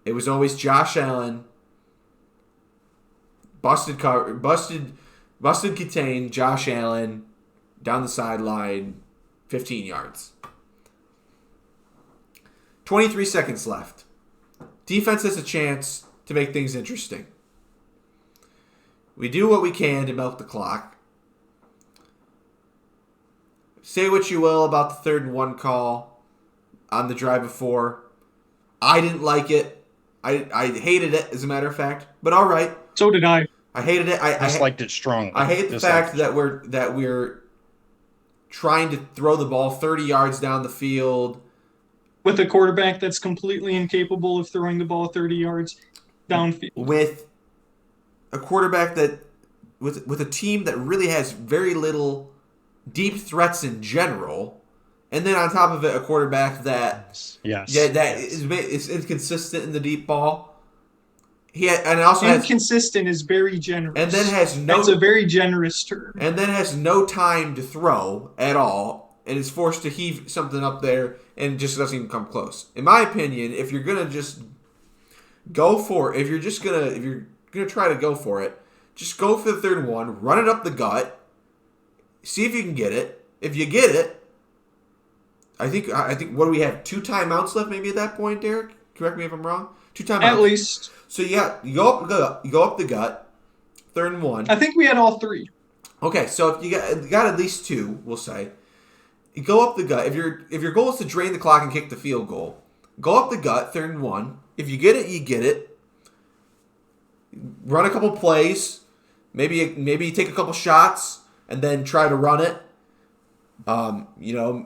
it was always Josh Allen, busted contain, Josh Allen, down the sideline, 15 yards. 23 seconds left. Defense has a chance to make things interesting. We do what we can to milk the clock. Say what you will about the 3rd and 1 call on the drive before. I didn't like it. I hated it, as a matter of fact. But all right. So did I. I hated it. I disliked it strongly. I hate the fact that we're trying to throw the ball 30 yards down the field with a quarterback that's completely incapable of throwing the ball 30 yards downfield. With a quarterback that with a team that really has very little deep threats in general, and then on top of it, a quarterback that is inconsistent in the deep ball. Inconsistent is very generous. And then that's a very generous term. And then has no time to throw at all, and is forced to heave something up there, and just doesn't even come close. In my opinion, if you're gonna just go for it, if you're gonna try to go for it, just go for the 3rd and 1, run it up the gut, see if you can get it. If you get it, I think what do we have? 2 timeouts left maybe at that point, Derek? Correct me if I'm wrong. 2 timeouts. At least. So you go up the gut, 3rd and 1. I think we had all 3. Okay, so if you got at least 2, we'll say. You go up the gut. If your goal is to drain the clock and kick the field goal, go up the gut, 3rd and 1. If you get it, you get it. Run a couple plays. Maybe you take a couple shots and then try to run it.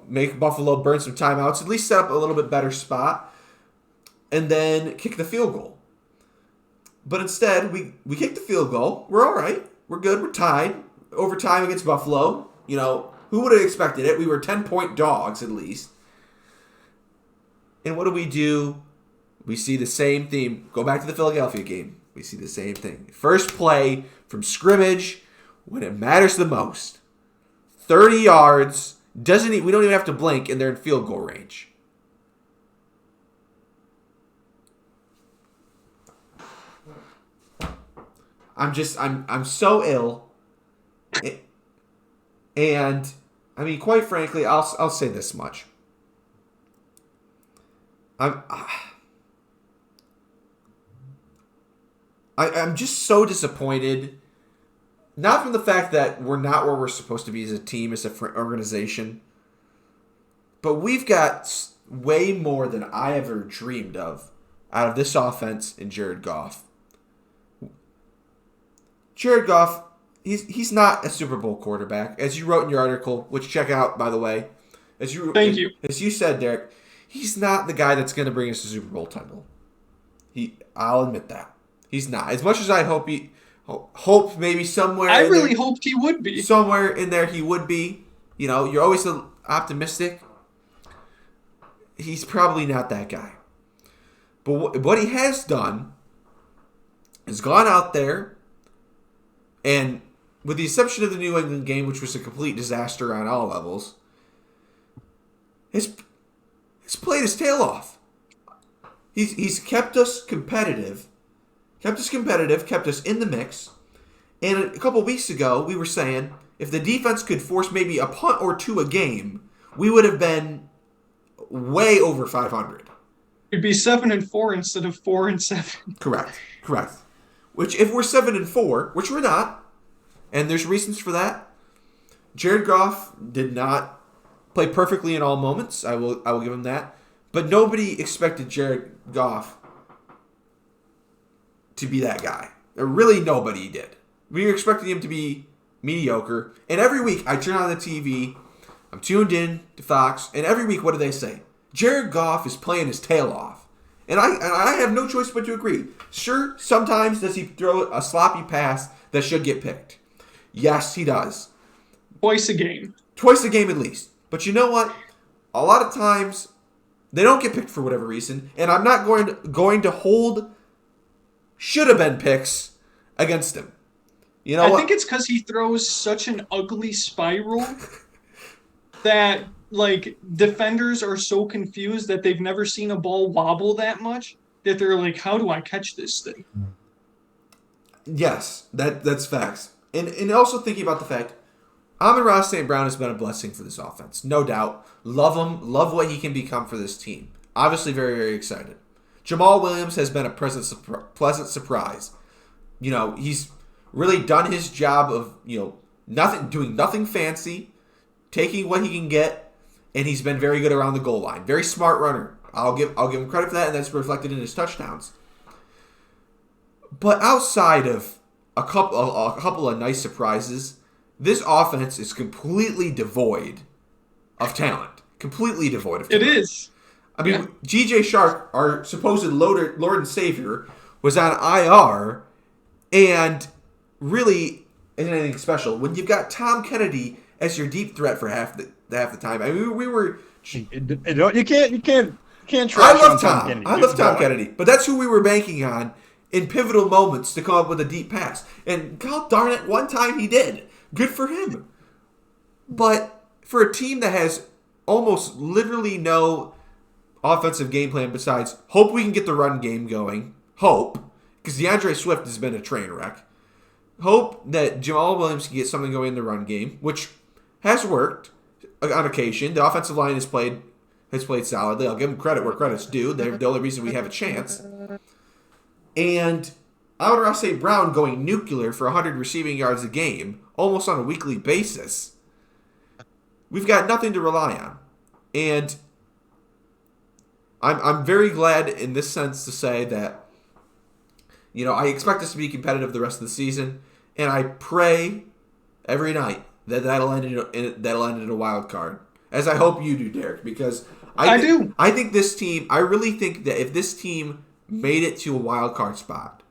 Make Buffalo burn some timeouts. At least set up a little bit better spot. And then kick the field goal. But instead, we kick the field goal. We're all right. We're good. We're tied. Overtime against Buffalo. Who would have expected it? We were 10-point dogs at least. And what do? We see the same theme. Go back to the Philadelphia game. We see the same thing. First play from scrimmage when it matters the most. 30 yards. We don't even have to blink, and they're in field goal range. I'm so ill. And quite frankly, I'll say this much. I'm just so disappointed. Not from the fact that we're not where we're supposed to be as a team, as an organization, but we've got way more than I ever dreamed of out of this offense in Jared Goff. Jared Goff he's not a Super Bowl quarterback, as you wrote in your article, which check out by the way. Thank you. As you said, Derek, he's not the guy that's going to bring us a Super Bowl title. I'll admit that he's not. As much as I hope maybe somewhere. I really hoped he would be. Somewhere in there he would be. You know, you're always optimistic. He's probably not that guy. But what he has done is gone out there and, with the exception of the New England game, which was a complete disaster on all levels, has played his tail off. He's kept us competitive, kept us in the mix. And a couple weeks ago, we were saying if the defense could force maybe a punt or two a game, we would have been way over 500. It'd be 7-4 instead of 4-7. Correct. Which, if we're 7-4, which we're not, and there's reasons for that. Jared Goff did not play perfectly in all moments. I will give him that. But nobody expected Jared Goff to be that guy. Or really, nobody did. We were expecting him to be mediocre. And every week, I turn on the TV. I'm tuned in to Fox, and every week, what do they say? Jared Goff is playing his tail off. And I have no choice but to agree. Sure, sometimes does he throw a sloppy pass that should get picked? Yes, he does. Twice a game at least. But you know what? A lot of times, they don't get picked for whatever reason, and I'm not going to hold should-have-been picks against him. You know I what? think it's because he throws such an ugly spiral that, like, defenders are so confused that they've never seen a ball wobble that much that they're like, how do I catch this thing? Yes, that's facts. And also thinking about the fact, Amon-Ra St. Brown has been a blessing for this offense. No doubt. Love him. Love what he can become for this team. Obviously very, very excited. Jamal Williams has been a pleasant surprise. You know, he's really done his job of, doing nothing fancy, taking what he can get, and he's been very good around the goal line. Very smart runner. I'll give him credit for that, and that's reflected in his touchdowns. But outside of a couple of nice surprises, this offense is completely devoid of talent. Completely devoid of talent. It is. I mean, G.J. Shark, our supposed Lord and Savior, was on IR, and really isn't anything special. When you've got Tom Kennedy as your deep threat for half the time, I mean, we were. You can't trash I love on Tom. Kennedy. I love Tom Kennedy, but that's who we were banking on in pivotal moments to come up with a deep pass. And God darn it, one time he did. Good for him. But for a team that has almost literally no offensive game plan besides hope we can get the run game going. Hope. Because DeAndre Swift has been a train wreck. Hope that Jamal Williams can get something going in the run game, which has worked on occasion. The offensive line has played solidly. I'll give them credit where credit's due. They're the only reason we have a chance. And Amon-Ra St. Brown going nuclear for 100 receiving yards a game, almost on a weekly basis. We've got nothing to rely on. And I'm very glad in this sense to say that, I expect us to be competitive the rest of the season, and I pray every night that'll end in a wild card, as I hope you do, Derek, because I do. I think this team. I really think that if this team made it to a wild card spot,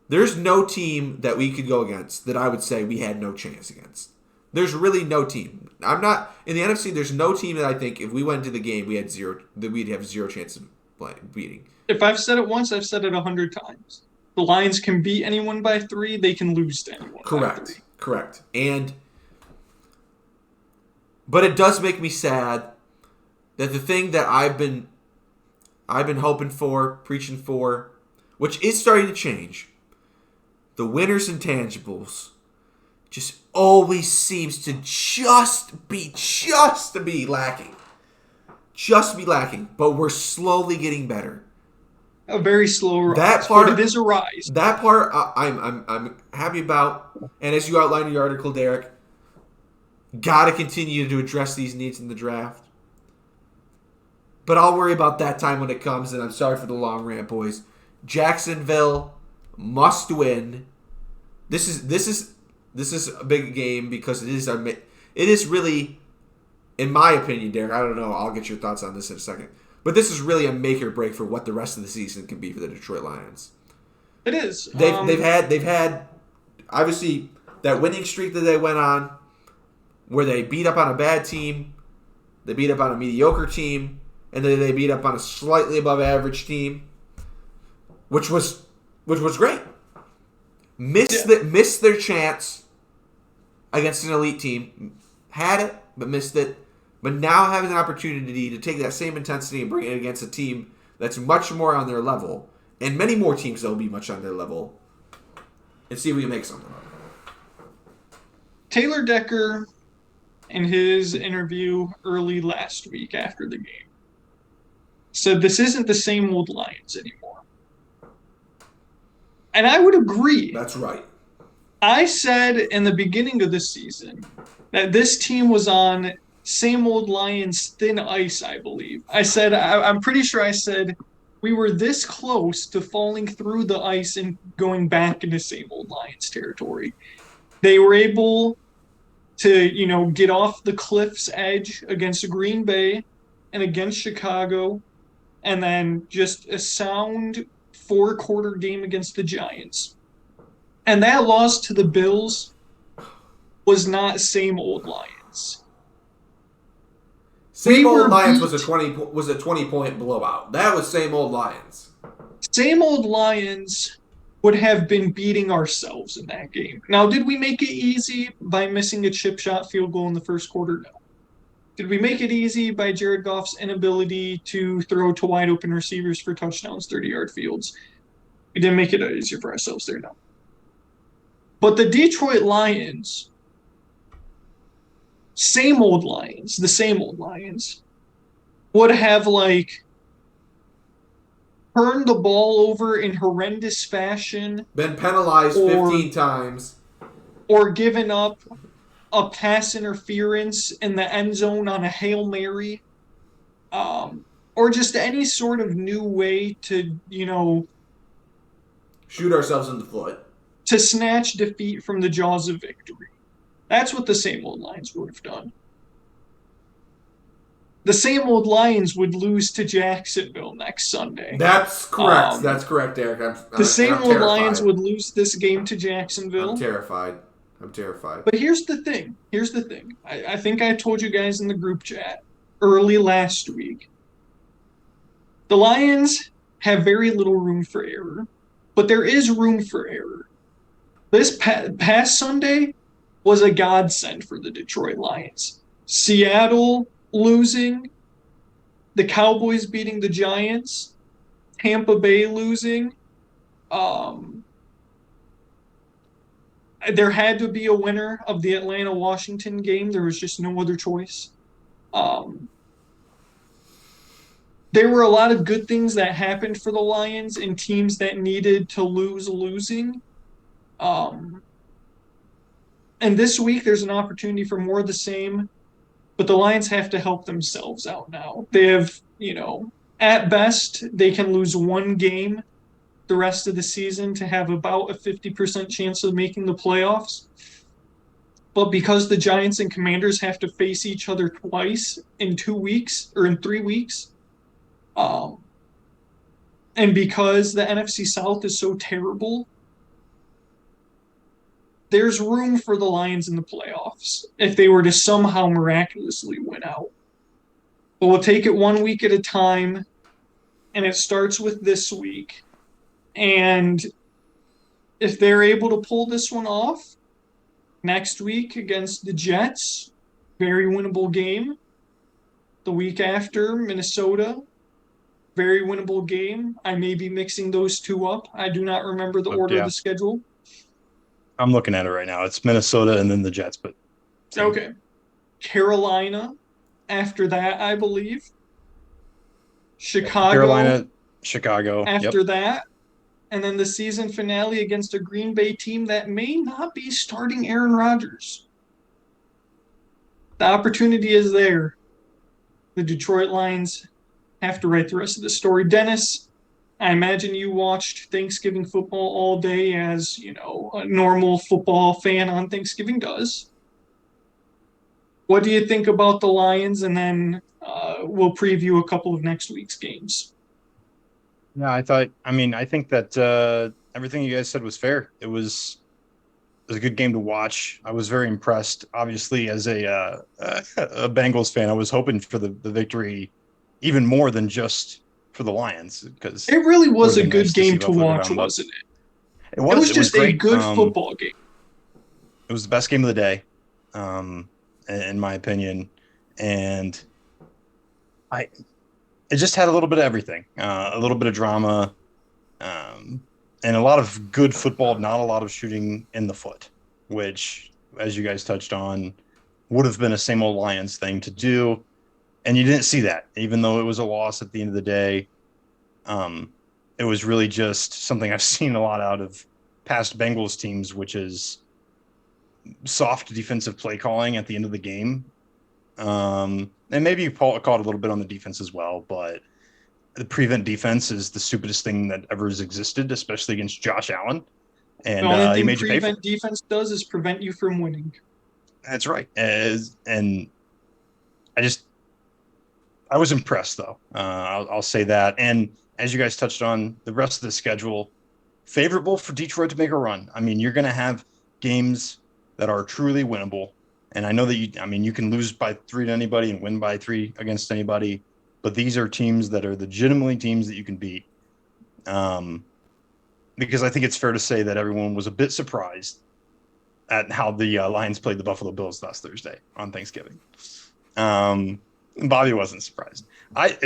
there's no team that we could go against that I would say we had no chance against. There's really no team. I'm not in the NFC. There's no team that I think if we went into the game we'd have zero chance of beating. If I've said it once, I've said it 100 times. The Lions can beat anyone by 3. They can lose to anyone. Correct. But it does make me sad that the thing that I've been hoping for, preaching for, which is starting to change, the winners' intangibles just always seems to just be lacking. Just be lacking. But we're slowly getting better. A very slow rise. That part, but it is a rise. That part I'm happy about. And as you outlined in your article, Derek, got to continue to address these needs in the draft. But I'll worry about that time when it comes, and I'm sorry for the long rant, boys. Jacksonville must win This is a big game because it is really, in my opinion, Derek. I don't know. I'll get your thoughts on this in a second. But this is really a make or break for what the rest of the season can be for the Detroit Lions. It is. They've had obviously that winning streak that they went on, where they beat up on a bad team, they beat up on a mediocre team, and then they beat up on a slightly above average team, which was great. Missed their chance against an elite team. Had it, but missed it. But now having an opportunity to take that same intensity and bring it against a team that's much more on their level, and many more teams that will be much on their level, and see if we can make something of it. Taylor Decker, in his interview early last week after the game, said this isn't the same old Lions anymore. And I would agree. That's right. I said in the beginning of the season that this team was on same old Lions thin ice, I believe. I'm pretty sure I said we were this close to falling through the ice and going back into same old Lions territory. They were able to, get off the cliff's edge against Green Bay and against Chicago, and then just a sound 4-quarter game against the Giants. And that loss to the Bills was not same old Lions. Same old Lions was a 20-point blowout. That was same old Lions. Same old Lions would have been beating ourselves in that game. Now, did we make it easy by missing a chip shot field goal in the first quarter? No. Did we make it easy by Jared Goff's inability to throw to wide open receivers for touchdowns, 30-yard fields? We didn't make it easier for ourselves there, no. But the Detroit Lions, the same old Lions, would have turned the ball over in horrendous fashion. Been penalized 15 times. Or given up a pass interference in the end zone on a Hail Mary. Or just any sort of new way to, shoot ourselves in the foot. To snatch defeat from the jaws of victory. That's what the same old Lions would have done. The same old Lions would lose to Jacksonville next Sunday. That's correct. That's correct, Eric. The same old Lions would lose this game to Jacksonville. I'm terrified. But here's the thing. I think I told you guys in the group chat early last week. The Lions have very little room for error, but there is room for error. This past Sunday was a godsend for the Detroit Lions. Seattle losing, the Cowboys beating the Giants, Tampa Bay losing. There had to be a winner of the Atlanta-Washington game. There was just no other choice. There were a lot of good things that happened for the Lions and teams that needed to losing. And this week, there's an opportunity for more of the same, but the Lions have to help themselves out now. They have, at best, they can lose one game the rest of the season to have about a 50% chance of making the playoffs. But because the Giants and Commanders have to face each other twice in 2 weeks, or in 3 weeks, and because the NFC South is so terrible, there's room for the Lions in the playoffs if they were to somehow miraculously win out. But we'll take it 1 week at a time, and it starts with this week. And if they're able to pull this one off next week against the Jets, very winnable game. The week after, Minnesota, very winnable game. I may be mixing those two up. I do not remember the order of the schedule. I'm looking at it right now. It's Minnesota and then the Jets, but okay. Carolina after that, I believe. Chicago after that. And then the season finale against a Green Bay team that may not be starting Aaron Rodgers. The opportunity is there. The Detroit Lions have to write the rest of the story. Dennis, I imagine you watched Thanksgiving football all day as, a normal football fan on Thanksgiving does. What do you think about the Lions? And then we'll preview a couple of next week's games. Yeah, I think that everything you guys said was fair. It was a good game to watch. I was very impressed. Obviously, as a Bengals fan, I was hoping for the victory even more than just for the Lions because It really it would was have a been good nice to see game to Buffalo go watch, down. But wasn't it? it It was was it was just a great. good football game. It was the best game of the day, in my opinion, and I it just had a little bit of everything, a little bit of drama, um, and a lot of good football, not a lot of shooting in the foot, which, as you guys touched on, would have been a same old Lions thing to do. And you didn't see that, even though it was a loss at the end of the day. Um, it was really just something I've seen a lot out of past Bengals teams, which is soft defensive play calling at the end of the game. And maybe you caught a little bit on the defense as well, but the prevent defense is the stupidest thing that ever has existed, especially against Josh Allen. The And only he thing made you pay for prevent it. defense does is prevent you from winning. That's right. And I just, I was impressed though. I'll say that. And as you guys touched on, the rest of the schedule favorable for Detroit to make a run. I mean, you're going to have games that are truly winnable. And I know that you can lose by 3 to anybody and win by 3 against anybody, but these are teams that are legitimately teams that you can beat. Um, because I think it's fair to say that everyone was a bit surprised at how the Lions played the Buffalo Bills last Thursday on Thanksgiving. Um, Bobby wasn't surprised. I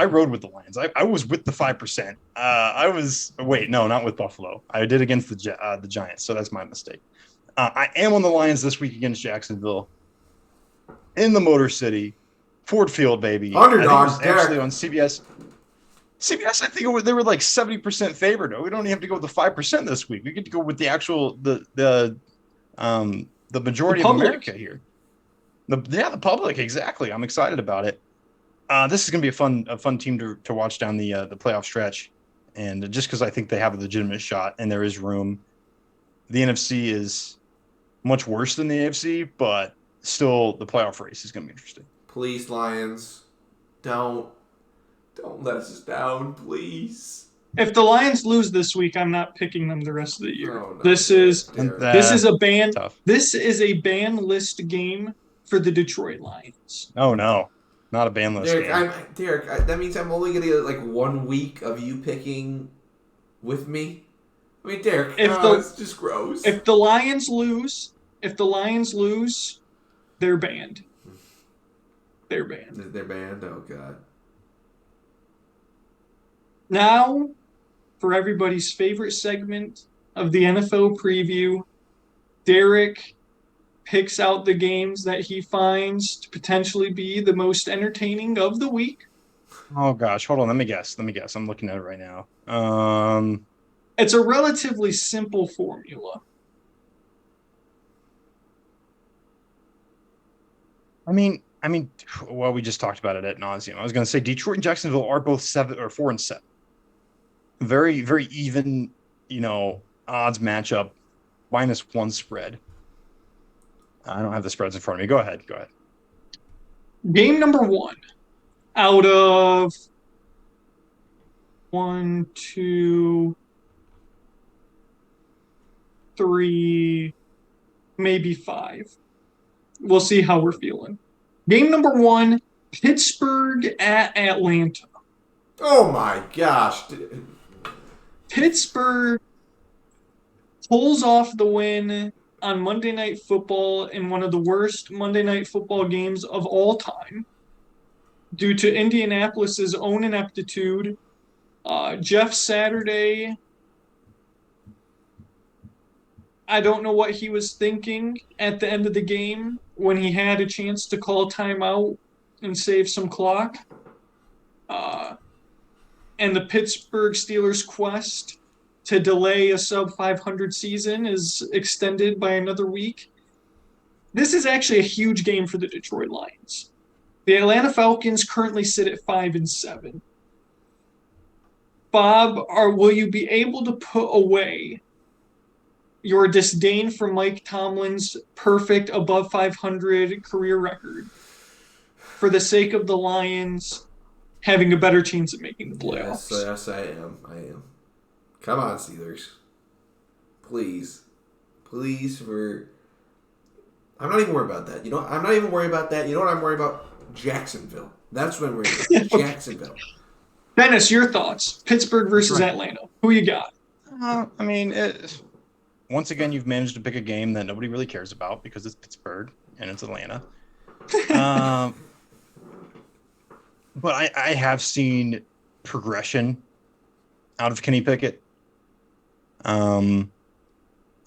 rode with the Lions. I was with the 5%. I was wait, no, not with Buffalo. I did against the Giants, so that's my mistake. I am on the Lions this week against Jacksonville in the Motor City, Ford Field, baby. I think it was Underdog, actually Derek. on CBS. CBS, I think they were like 70% favored. We don't even have to go with the 5% this week. We get to go with the actual the The majority of America public. here. The public, exactly. I'm excited about it. This is going to be a fun team to watch down the playoff stretch, and just because I think they have a legitimate shot and there is room. The NFC is much worse than the AFC, but still the playoff race is going to be interesting. Please, Lions, don't let us down, please. If the Lions lose this week, I'm not picking them the rest of the year. Oh no, This Derek, is And, Derek. this is a ban. tough. This is a ban list game for the Detroit Lions. Oh no, not a ban list game. That means I'm only gonna get like 1 week of you picking with me. I mean, Derek, it's just gross. If the Lions lose, they're banned. They're banned. They're banned. Oh god. Now, for everybody's favorite segment of the NFL preview, Derek picks out the games that he finds to potentially be the most entertaining of the week. Oh gosh, hold on. Let me guess. I'm looking at it right now. It's a relatively simple formula. Well, we just talked about it at nauseum. I was going to say Detroit and Jacksonville are both 4-7. Very, very even, odds matchup, -1 spread. I don't have the spreads in front of me. Go ahead. Game number 1 out of 1, 2, 3, maybe 5. We'll see how we're feeling. Game number 1, Pittsburgh at Atlanta. Oh my gosh. Pittsburgh pulls off the win on Monday Night Football in one of the worst Monday Night Football games of all time due to Indianapolis's own ineptitude. Jeff Saturday, I don't know what he was thinking at the end of the game when he had a chance to call timeout and save some clock. And the Pittsburgh Steelers' quest to delay a sub 500 season is extended by another week. This is actually a huge game for the Detroit Lions. The Atlanta Falcons currently sit at 5-7. Bob, will you be able to put away your disdain for Mike Tomlin's perfect above 500 career record for the sake of the Lions having a better chance at making the playoffs? Yes, I am. Come on, Steelers. Please. I'm not even worried about that. I'm not even worried about that. You know what I'm worried about? Jacksonville. That's what I'm worried about. Jacksonville. Dennis, your thoughts. Pittsburgh versus Right. Atlanta. Who you got? Once again, you've managed to pick a game that nobody really cares about because it's Pittsburgh and it's Atlanta. But I have seen progression out of Kenny Pickett.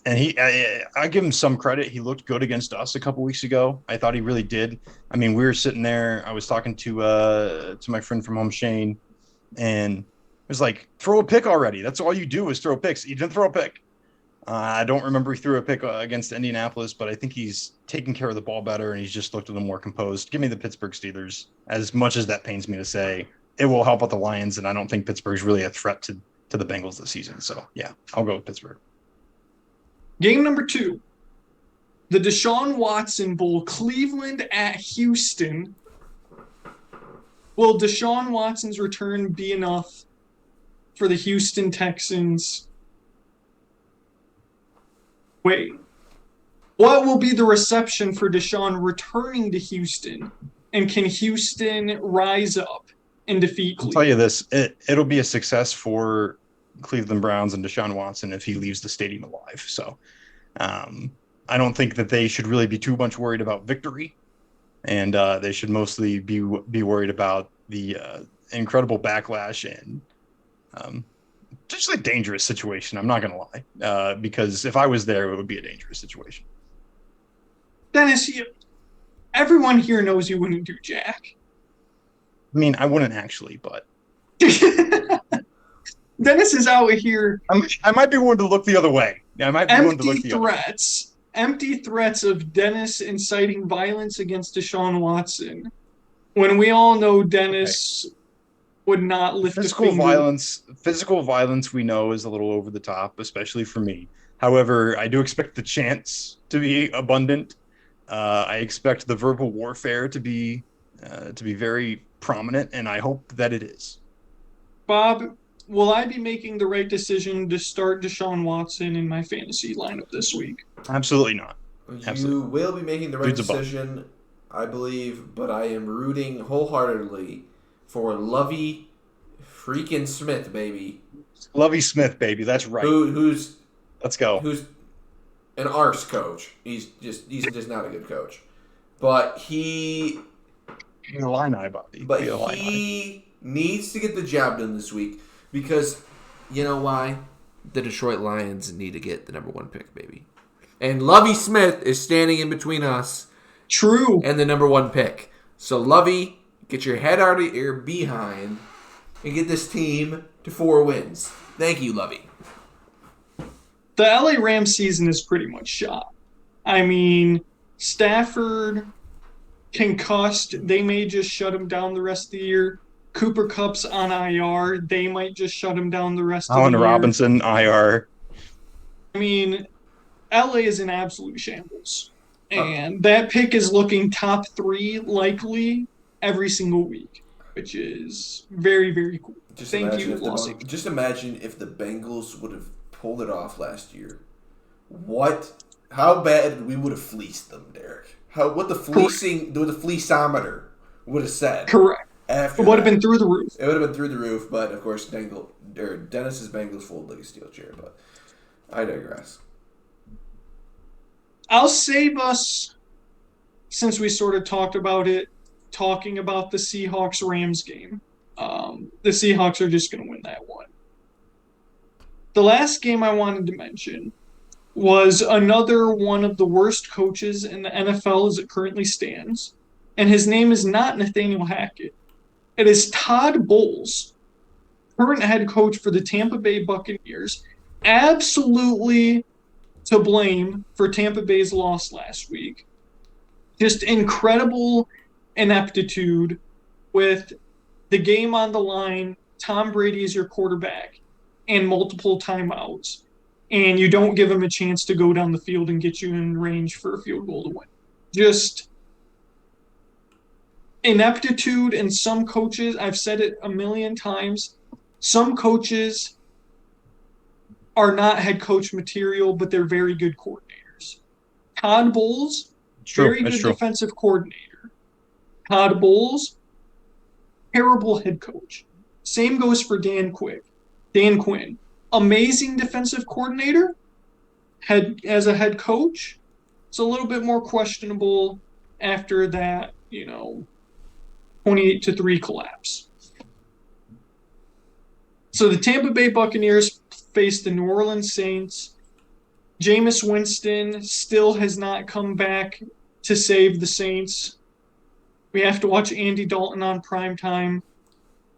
And I give him some credit. He looked good against us a couple weeks ago. I thought he really did. I mean, we were sitting there. I was talking to my friend from home, Shane, and it was like, throw a pick already. That's all you do is throw picks. He didn't throw a pick. I don't remember he threw a pick against Indianapolis, but I think he's taking care of the ball better, and he's just looked a little more composed. Give me the Pittsburgh Steelers. As much as that pains me to say, it will help out the Lions, and I don't think Pittsburgh's really a threat to the Bengals this season. So, yeah, I'll go with Pittsburgh. Game number 2. The Deshaun Watson Bowl, Cleveland at Houston. Will Deshaun Watson's return be enough for the Houston Texans? Wait. What will be the reception for Deshaun returning to Houston? And can Houston rise up and defeat Cleveland? I'll tell you this. It'll be a success for Cleveland Browns and Deshaun Watson if he leaves the stadium alive. So I don't think that they should really be too much worried about victory. And they should mostly be worried about the incredible backlash and just a dangerous situation. I'm not going to lie, because if I was there, it would be a dangerous situation. Dennis, everyone here knows you wouldn't do jack. I mean, I wouldn't actually, but Dennis is out here. I might be willing to look the other way. Yeah, I might be willing to look the other way. Empty threats of Dennis inciting violence against Deshaun Watson, when we all know Dennis would not lift a finger. Physical violence we know is a little over the top, especially for me. However, I do expect the chants to be abundant. I expect the verbal warfare to be very prominent, and I hope that it is. Bob, will I be making the right decision to start Deshaun Watson in my fantasy lineup this week? Absolutely not. You will be making the right decision, I believe, but I am rooting wholeheartedly for Lovie freaking Smith, baby. Lovie Smith, baby. That's right. Let's go. Who's an arse coach. He's just not a good coach. But he needs to get the job done this week because you know why? The Detroit Lions need to get the number 1 pick, baby. And Lovie Smith is standing in between us. True. And the number 1 pick. So Lovie, get your head out of your behind and get this team to 4 wins. Thank you, Lovie. The LA Rams season is pretty much shot. I mean, Stafford concussed. They may just shut him down the rest of the year. Cooper Kupp's on IR. They might just shut him down the rest of the year. Allen Robinson, IR. I mean, LA is in absolute shambles. And that pick is looking top 3 likely every single week, which is very, very cool. Thank you, Los Angeles. Just imagine if the Bengals would have pulled it off last year. How bad we would have fleeced them, Derek. What the fleecometer would have said. Correct. It would have been through the roof. It would have been through the roof, but of course, Dennis's Bengals fold like a steel chair. But I digress. I'll save us, since we sort of talked about it, talking about the Seahawks-Rams game. The Seahawks are just going to win that one. The last game I wanted to mention was another one of the worst coaches in the NFL as it currently stands, and his name is not Nathaniel Hackett. It is Todd Bowles, current head coach for the Tampa Bay Buccaneers, absolutely to blame for Tampa Bay's loss last week. Just incredible ineptitude with the game on the line, Tom Brady is your quarterback and multiple timeouts, and you don't give him a chance to go down the field and get you in range for a field goal to win. Just ineptitude, and some coaches, I've said it a million times, some coaches are not head coach material, but they're very good coordinators. Todd Bowles, very good defensive coordinator. Todd Bowles, terrible head coach. Same goes for Dan Quinn. Amazing defensive coordinator. As a head coach, it's a little bit more questionable after that, 28-3 collapse. So the Tampa Bay Buccaneers face the New Orleans Saints. Jameis Winston still has not come back to save the Saints. We have to watch Andy Dalton on primetime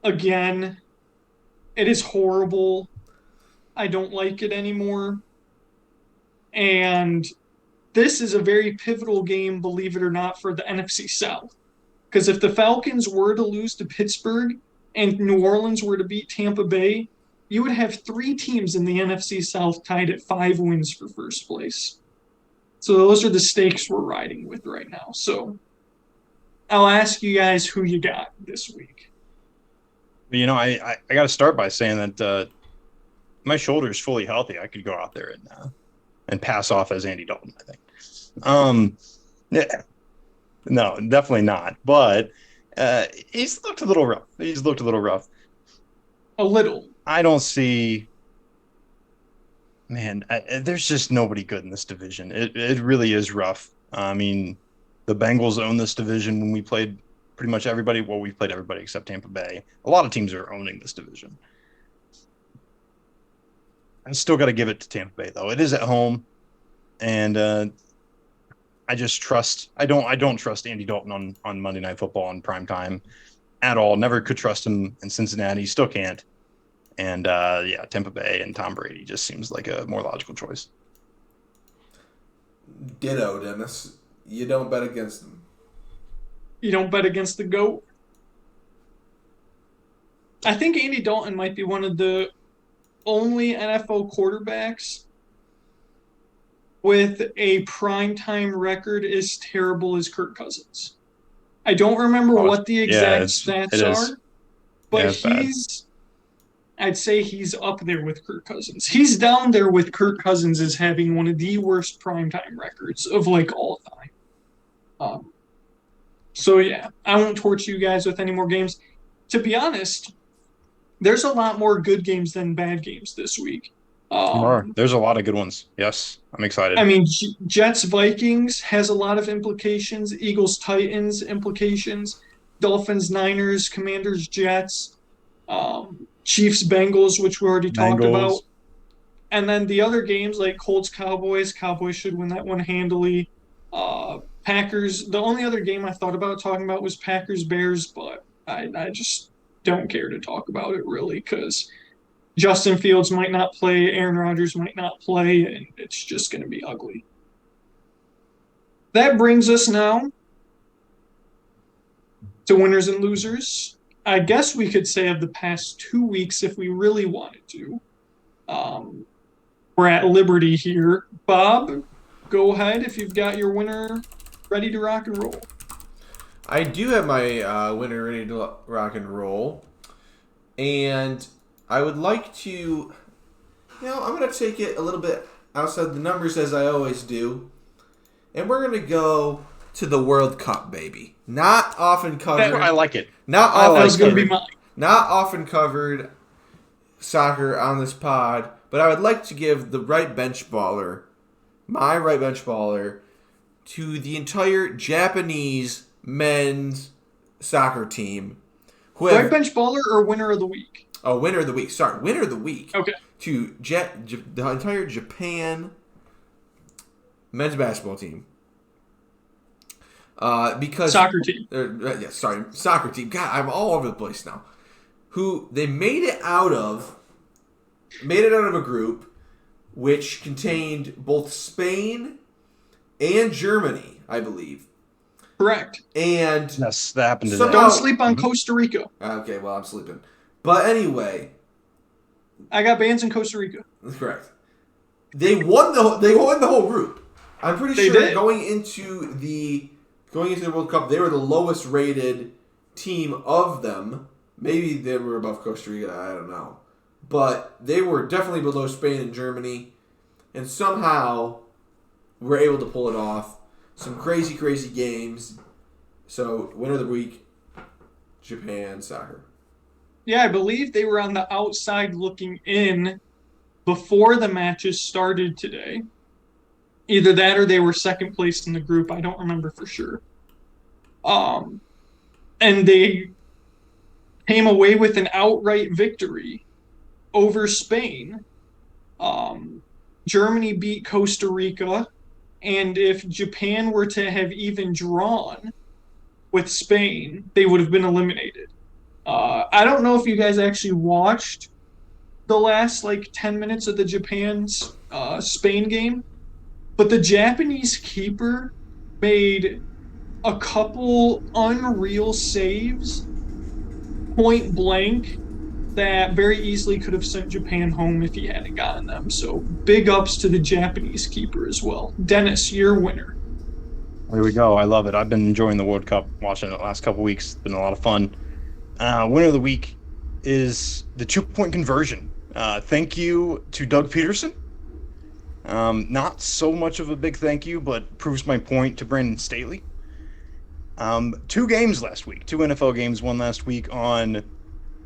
again. It is horrible. I don't like it anymore. And this is a very pivotal game, believe it or not, for the NFC South. Because if the Falcons were to lose to Pittsburgh and New Orleans were to beat Tampa Bay, you would have 3 teams in the NFC South tied at 5 wins for first place. So those are the stakes we're riding with right now. So I'll ask you guys who you got this week. I got to start by saying that my shoulder is fully healthy. I could go out there and pass off as Andy Dalton, I think. Yeah. No, definitely not. But he's looked a little rough. A little. I don't see. Man, there's just nobody good in this division. It really is rough. I mean, the Bengals own this division when we played pretty much everybody. Well, we played everybody except Tampa Bay. A lot of teams are owning this division. I still got to give it to Tampa Bay, though. It is at home, and I just trust. I don't trust Andy Dalton on Monday Night Football on prime time at all. Never could trust him in Cincinnati. Still can't. And Tampa Bay and Tom Brady just seems like a more logical choice. Ditto, Dennis. You don't bet against them. You don't bet against the GOAT. I think Andy Dalton might be one of the only NFL quarterbacks with a primetime record as terrible as Kirk Cousins. I don't remember what the exact stats are, but I'd say he's up there with Kirk Cousins. He's down there with Kirk Cousins as having one of the worst primetime records of all time. So yeah, I won't torch you guys with any more games. To be honest, there's a lot more good games than bad games this week. There's a lot of good ones. Yes, I'm excited. I mean, Jets-Vikings has a lot of implications. Eagles-Titans implications. Dolphins-Niners, Commanders-Jets. Chiefs-Bengals, which we already talked about. And then the other games like Colts-Cowboys. Cowboys should win that one handily. Packers. The only other game I thought about talking about was Packers-Bears, but I just don't care to talk about it really because Justin Fields might not play, Aaron Rodgers might not play, and it's just going to be ugly. That brings us now to winners and losers. I guess we could say of the past 2 weeks if we really wanted to. We're at liberty here. Bob, go ahead if you've got your winner ready to rock and roll. I do have my winner ready to rock and roll. And I would like to, I'm going to take it a little bit outside the numbers as I always do. And we're going to go to the World Cup, baby. Not often covered. I like it. Not often that was going to be mine. Not often covered soccer on this pod, but I would like to give the right bench baller, my right bench baller, to the entire Japanese men's soccer team. Right bench baller or winner of the week? Oh, winner of the week. Sorry, winner of the week. Okay. To the entire Japan men's basketball team. Because soccer team. Soccer team. God, I'm all over the place now. Who they made it out of a group which contained both Spain and Germany, I believe. Correct. And yes, that happened today. Don't sleep on Costa Rica. Okay, well, I'm sleeping. But anyway, I got bans in Costa Rica. that's correct. They won the whole group. I'm pretty They sure did. going into the World Cup, they were the lowest rated team of them. Maybe they were above Costa Rica, I don't know. But they were definitely below Spain and Germany, and somehow were able to pull it off. Some crazy, crazy games. So, winner of the week, Japan soccer. Yeah, I believe they were on the outside looking in before the matches started today. Either that or they were second place in the group. I don't remember for sure. And they came away with an outright victory over Spain. Germany beat Costa Rica, and if Japan were to have even drawn with Spain, they would have been eliminated. I don't know if you guys actually watched the last 10 minutes of the Japan's Spain game, but the Japanese keeper made a couple unreal saves point blank that very easily could have sent Japan home if he hadn't gotten them. So big ups to the Japanese keeper as well. Dennis, your winner. There we go. I love it. I've been enjoying the World Cup, watching it the last couple weeks. It's been a lot of fun. Winner of the week is the 2-point conversion. Thank you to Doug Peterson. Not so much of a big thank you, but proves my point to Brandon Staley. 2 games last week, 2 NFL games, one last week on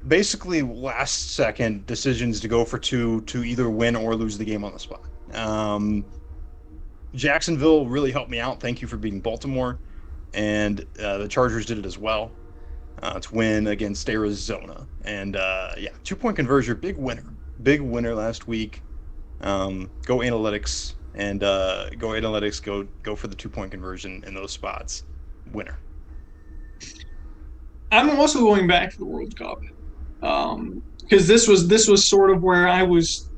basically last second decisions to go for 2 to either win or lose the game on the spot. Jacksonville really helped me out. Thank you for beating Baltimore. And the Chargers did it as well to win against Arizona. And 2-point conversion, big winner. Big winner last week. Go analytics and go for the 2-point conversion in those spots. Winner. I'm also going back to the World Cup because this was sort of where I was,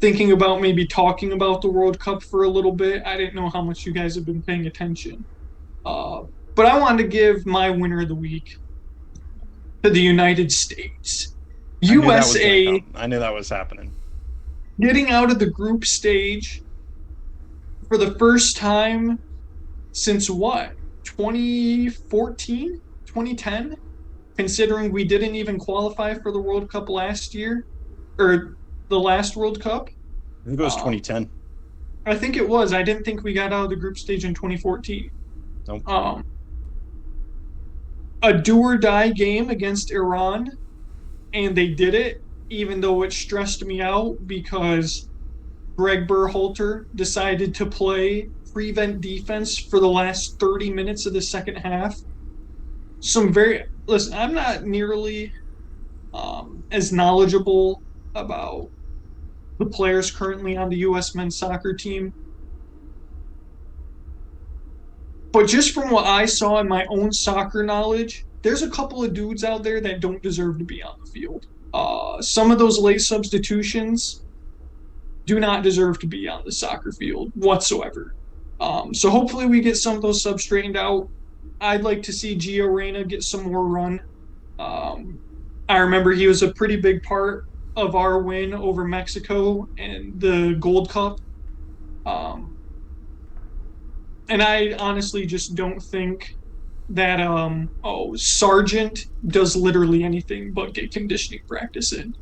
thinking about maybe talking about the World Cup for a little bit. I didn't know how much you guys have been paying attention, but I wanted to give my winner of the week to the United States. USA. I knew that was happening. Getting out of the group stage for the first time since what? 2014? 2010? Considering we didn't even qualify for the World Cup last year, or the last World Cup. I think it was 2010. I think it was. I didn't think we got out of the group stage in 2014. Nope. A do or die game against Iran, and they did it, even though it stressed me out because Greg Berhalter decided to play prevent defense for the last 30 minutes of the second half. Listen, I'm not nearly as knowledgeable about the players currently on the U.S. men's soccer team. But just from what I saw in my own soccer knowledge, there's a couple of dudes out there that don't deserve to be on the field. Some of those late substitutions do not deserve to be on the soccer field whatsoever. So hopefully we get some of those subs straightened out. I'd like to see Gio Reyna get some more run. I remember he was a pretty big part of our win over Mexico and the Gold Cup. And I honestly just don't think that Sargent does literally anything but get conditioning practice in.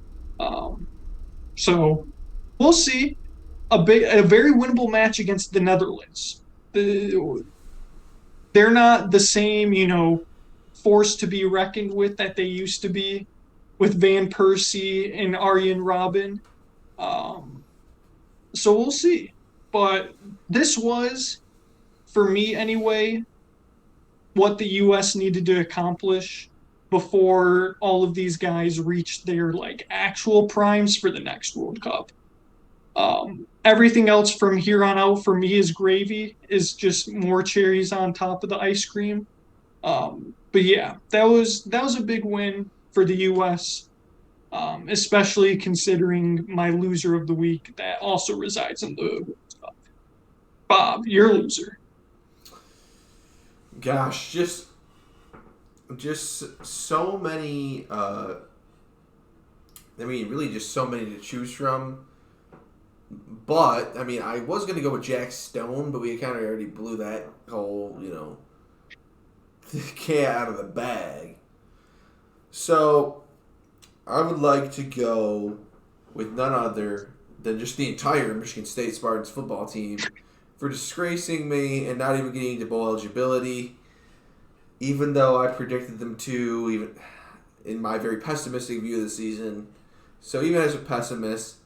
So we'll see. A very winnable match against the Netherlands. They're not the same, force to be reckoned with that they used to be with Van Persie and Arjen Robben. So we'll see. But this was, for me anyway, what the U.S. needed to accomplish before all of these guys reached their actual primes for the next World Cup. Everything else from here on out for me is gravy, is just more cherries on top of the ice cream. But yeah, that was a big win for the U.S., especially considering my loser of the week that also resides in the World Cup. Bob, your loser. Gosh, just so many I mean, really just so many to choose from. But, I mean, I was going to go with Jack Stone, but we kind of already blew that whole, cat out of the bag. So, I would like to go with none other than just the entire Michigan State Spartans football team for disgracing me and not even getting to bowl eligibility, even though I predicted them to, even in my very pessimistic view of the season. So even as a pessimist,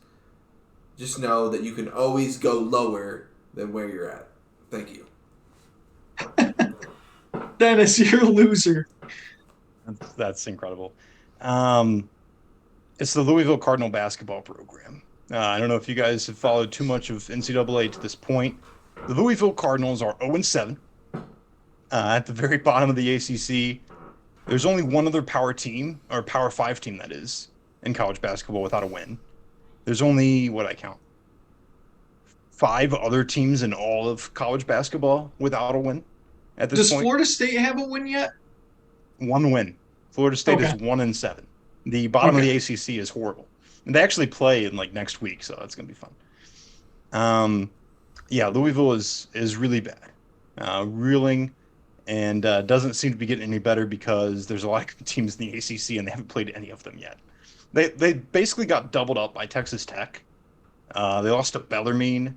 just know that you can always go lower than where you're at. Thank you. Dennis, you're a loser. That's incredible. It's the Louisville Cardinal basketball program. I don't know if you guys have followed too much of NCAA to this point. The Louisville Cardinals are 0-7 at the very bottom of the ACC. There's only one other power team, or power 5 team that is, in college basketball without a win. There's only, what I count, 5 other teams in all of college basketball without a win at this Does point. Florida State have a win yet? 1 win. Florida State is 1-7. The bottom of the ACC is horrible. And they actually play in next week, so that's gonna be fun. Yeah, Louisville is really bad, reeling, and doesn't seem to be getting any better because there's a lot of teams in the ACC and they haven't played any of them yet. They basically got doubled up by Texas Tech. They lost to Bellarmine.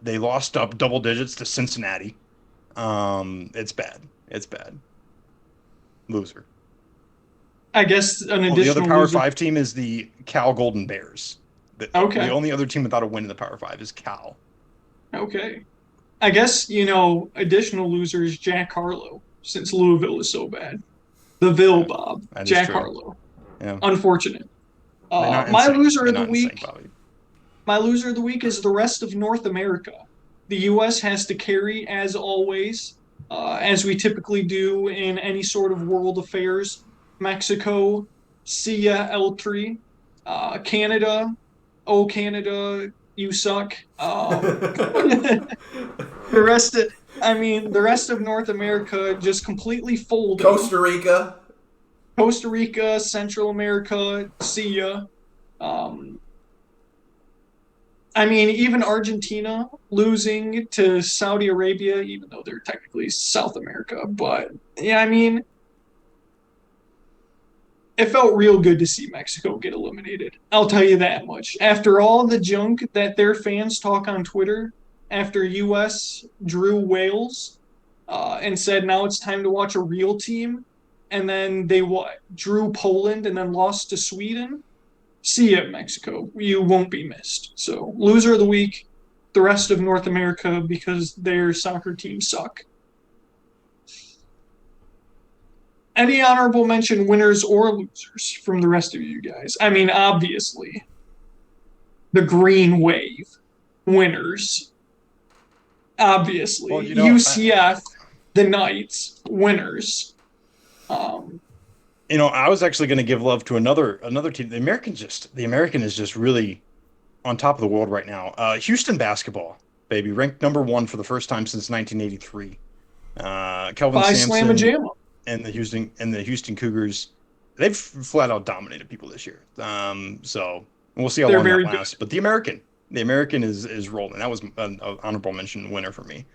They lost up double digits to Cincinnati. It's bad. It's bad. Loser. I guess an additional the other Power loser. 5 team is the Cal Golden Bears. The only other team without a win in the Power 5 is Cal. Okay. I guess, additional loser is Jack Harlow, since Louisville is so bad. The Ville Bob, Jack Harlow. Yeah. Unfortunate. My loser of the week. My loser of the week is the rest of North America. The U.S. has to carry, as always, as we typically do in any sort of world affairs. Mexico, see ya, L3. Canada, oh Canada, you suck. The rest of North America just completely folded. Costa Rica, Central America, see ya. Even Argentina losing to Saudi Arabia, even though they're technically South America. But, yeah, it felt real good to see Mexico get eliminated. I'll tell you that much. After all the junk that their fans talk on Twitter, after U.S. drew Wales and said now it's time to watch a real team, and then they drew Poland and then lost to Sweden, see ya, Mexico. You won't be missed. So, loser of the week, the rest of North America, because their soccer teams suck. Any honorable mention winners or losers from the rest of you guys? Obviously, the Green Wave winners. Obviously, UCF, the Knights winners. I was actually going to give love to another team. The American is just really on top of the world right now. Houston basketball, baby, ranked number 1 for the first time since 1983. Kelvin Sampson and the Houston Cougars, they've flat out dominated people this year. So we'll see how long that lasts. But the American is rolling. That was an honorable mention winner for me.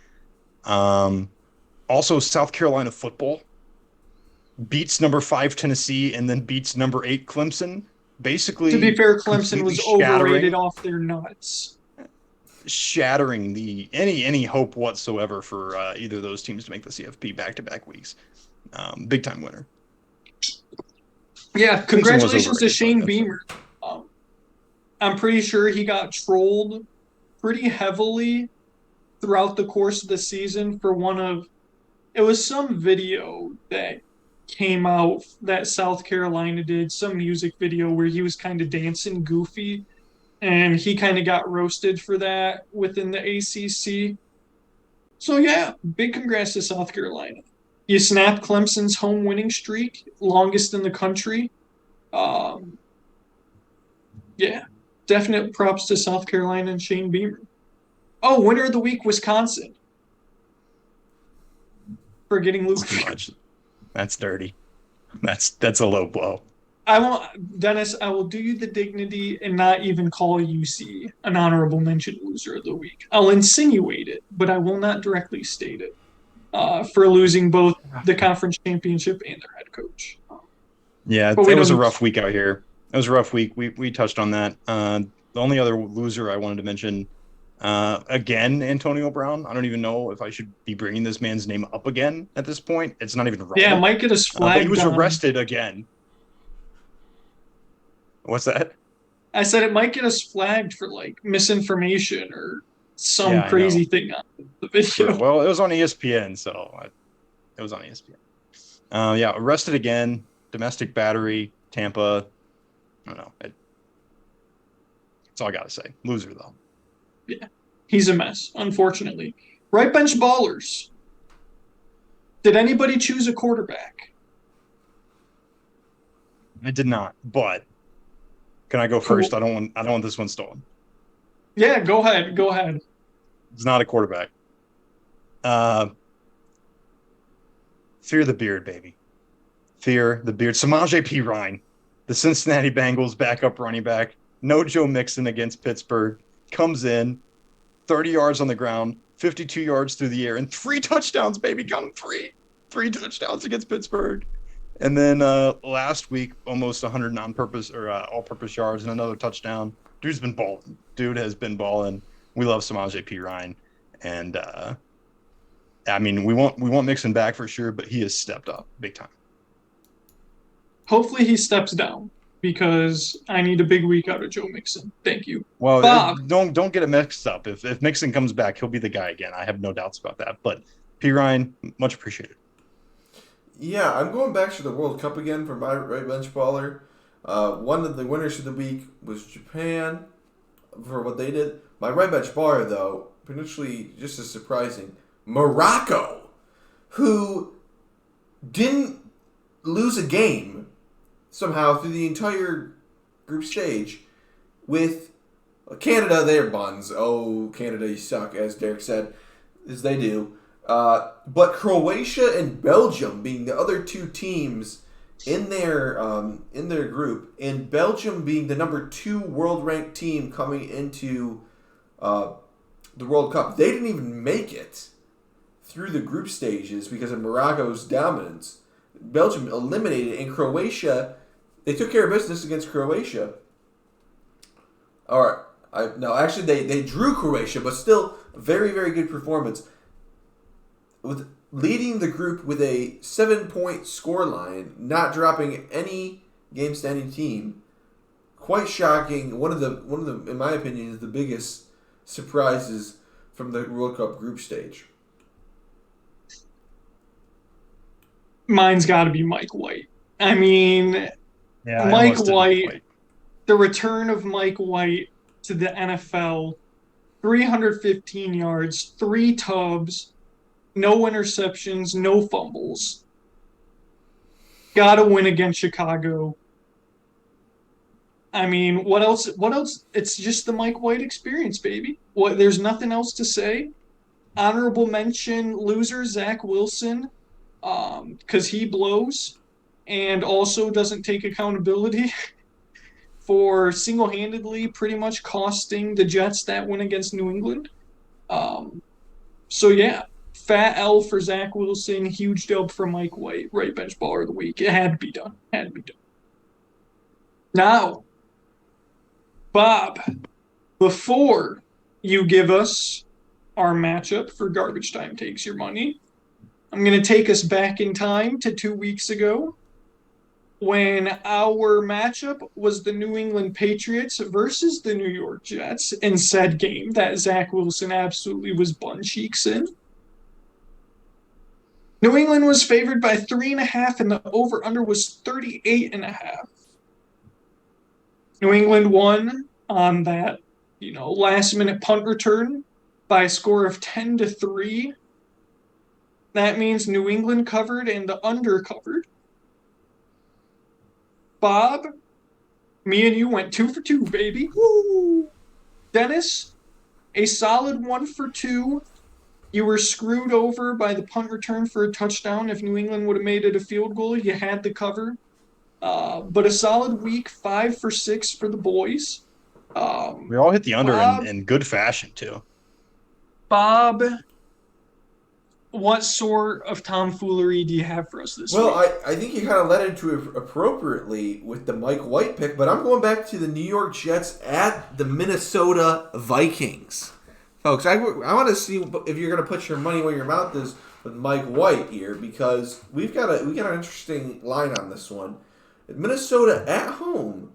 Also, South Carolina football beats number 5 Tennessee and then beats number 8 Clemson. Basically, to be fair, Clemson was overrated off their nuts, shattering any hope whatsoever for either of those teams to make the CFP back-to-back weeks. Big time winner. Yeah, congratulations to Shane Beamer. I'm pretty sure he got trolled pretty heavily throughout the course of the season for it was some video that came out that South Carolina did, some music video where he was kind of dancing goofy, and he kind of got roasted for that within the ACC. So yeah, big congrats to South Carolina. You snapped Clemson's home winning streak, longest in the country. Yeah, definite props to South Carolina and Shane Beamer. Oh, winner of the week, Wisconsin. For getting Luke. That's too much. That's dirty. That's a low blow. I won't, Dennis. I will do you the dignity and not even call UC an honorable mention loser of the week. I'll insinuate it, but I will not directly state it. For losing both the conference championship and their head coach. Yeah, But we it was a don't. rough week out here. It was a rough week. We touched on that. The only other loser I wanted to mention, again, Antonio Brown. I don't even know if I should be bringing this man's name up again at this point. It's not even Yeah, relevant. might get us But he flagged was on. arrested again. What's that? I said it might get us flagged for like misinformation or some Yeah, I crazy know. thing on the video. Well, it was on ESPN, it was on ESPN. Yeah, arrested again, domestic battery, Tampa. I don't know. That's all I got to say. Loser, though. Yeah, he's a mess, unfortunately. Right bench ballers. Did anybody choose a quarterback? I did not, but can I go Cool. first? I don't want this one stolen. Yeah, go ahead. Go ahead. It's not a quarterback. Fear the beard, baby. Fear the beard. Samaje P. Ryan, the Cincinnati Bengals backup running back. No Joe Mixon against Pittsburgh. Comes in, 30 yards on the ground, 52 yards through the air, and 3 touchdowns, baby. Got him 3. 3 touchdowns against Pittsburgh. And then last week, almost 100 non-purpose or all-purpose yards and another touchdown. Dude's been balling. Dude has been balling. We love Samaje P. Ryan. And I mean, we want Mixon back for sure, but he has stepped up big time. Hopefully he steps down because I need a big week out of Joe Mixon. Thank you. Well, Bob. Don't get it mixed up. If Mixon comes back, he'll be the guy again. I have no doubts about that. But P. Ryan, much appreciated. Yeah, I'm going back to the World Cup again for my right bench baller. One of the winners of the week was Japan for what they did. My right bench baller, though, potentially just as surprising, Morocco, who didn't lose a game somehow through the entire group stage with Canada. They're buns. Oh, Canada, you suck, as Derek said, as they do. But Croatia and Belgium being the other two teams in their group, and Belgium being the number 2 world ranked team coming into the World Cup, they didn't even make it through the group stages because of Morocco's dominance. Belgium eliminated, and Croatia, they took care of business against Croatia. Actually, they drew Croatia, but still very, very good performance. With leading the group with a 7-point scoreline, not dropping any game-standing team, quite shocking. One of the, in my opinion, is the biggest surprises from the World Cup group stage. Mine's got to be Mike White. I mean, Yeah, Mike White, the return of Mike White to the NFL, 315 yards, 3 tubs, no interceptions, no fumbles. Got to win against Chicago. I mean, what else? It's just the Mike White experience, baby. There's nothing else to say. Honorable mention loser, Zach Wilson, because he blows and also doesn't take accountability for single-handedly pretty much costing the Jets that win against New England. So, yeah, fat L for Zach Wilson, huge dub for Mike White, right bench baller of the week. It had to be done. Now, Bob, before you give us our matchup for Garbage Time Takes Your Money, I'm going to take us back in time to 2 weeks ago when our matchup was the New England Patriots versus the New York Jets in said game that Zach Wilson absolutely was bun cheeks in. New England was favored by 3.5 and the over-under was 38.5. New England won on that, last-minute punt return by a score of 10-3. That means New England covered and the under covered. Bob, me and you went 2 for 2, baby. Woo! Dennis, a solid 1 for 2. You were screwed over by the punt return for a touchdown. If New England would have made it a field goal, you had the cover. But a solid week, 5 for 6 for the boys. We all hit the under Bob, in good fashion too. Bob, what sort of tomfoolery do you have for us this Well, week? I think you kind of led into it appropriately with the Mike White pick, but I'm going back to the New York Jets at the Minnesota Vikings. Folks, I want to see if you're going to put your money where your mouth is with Mike White here, because we got an interesting line on this one. Minnesota at home,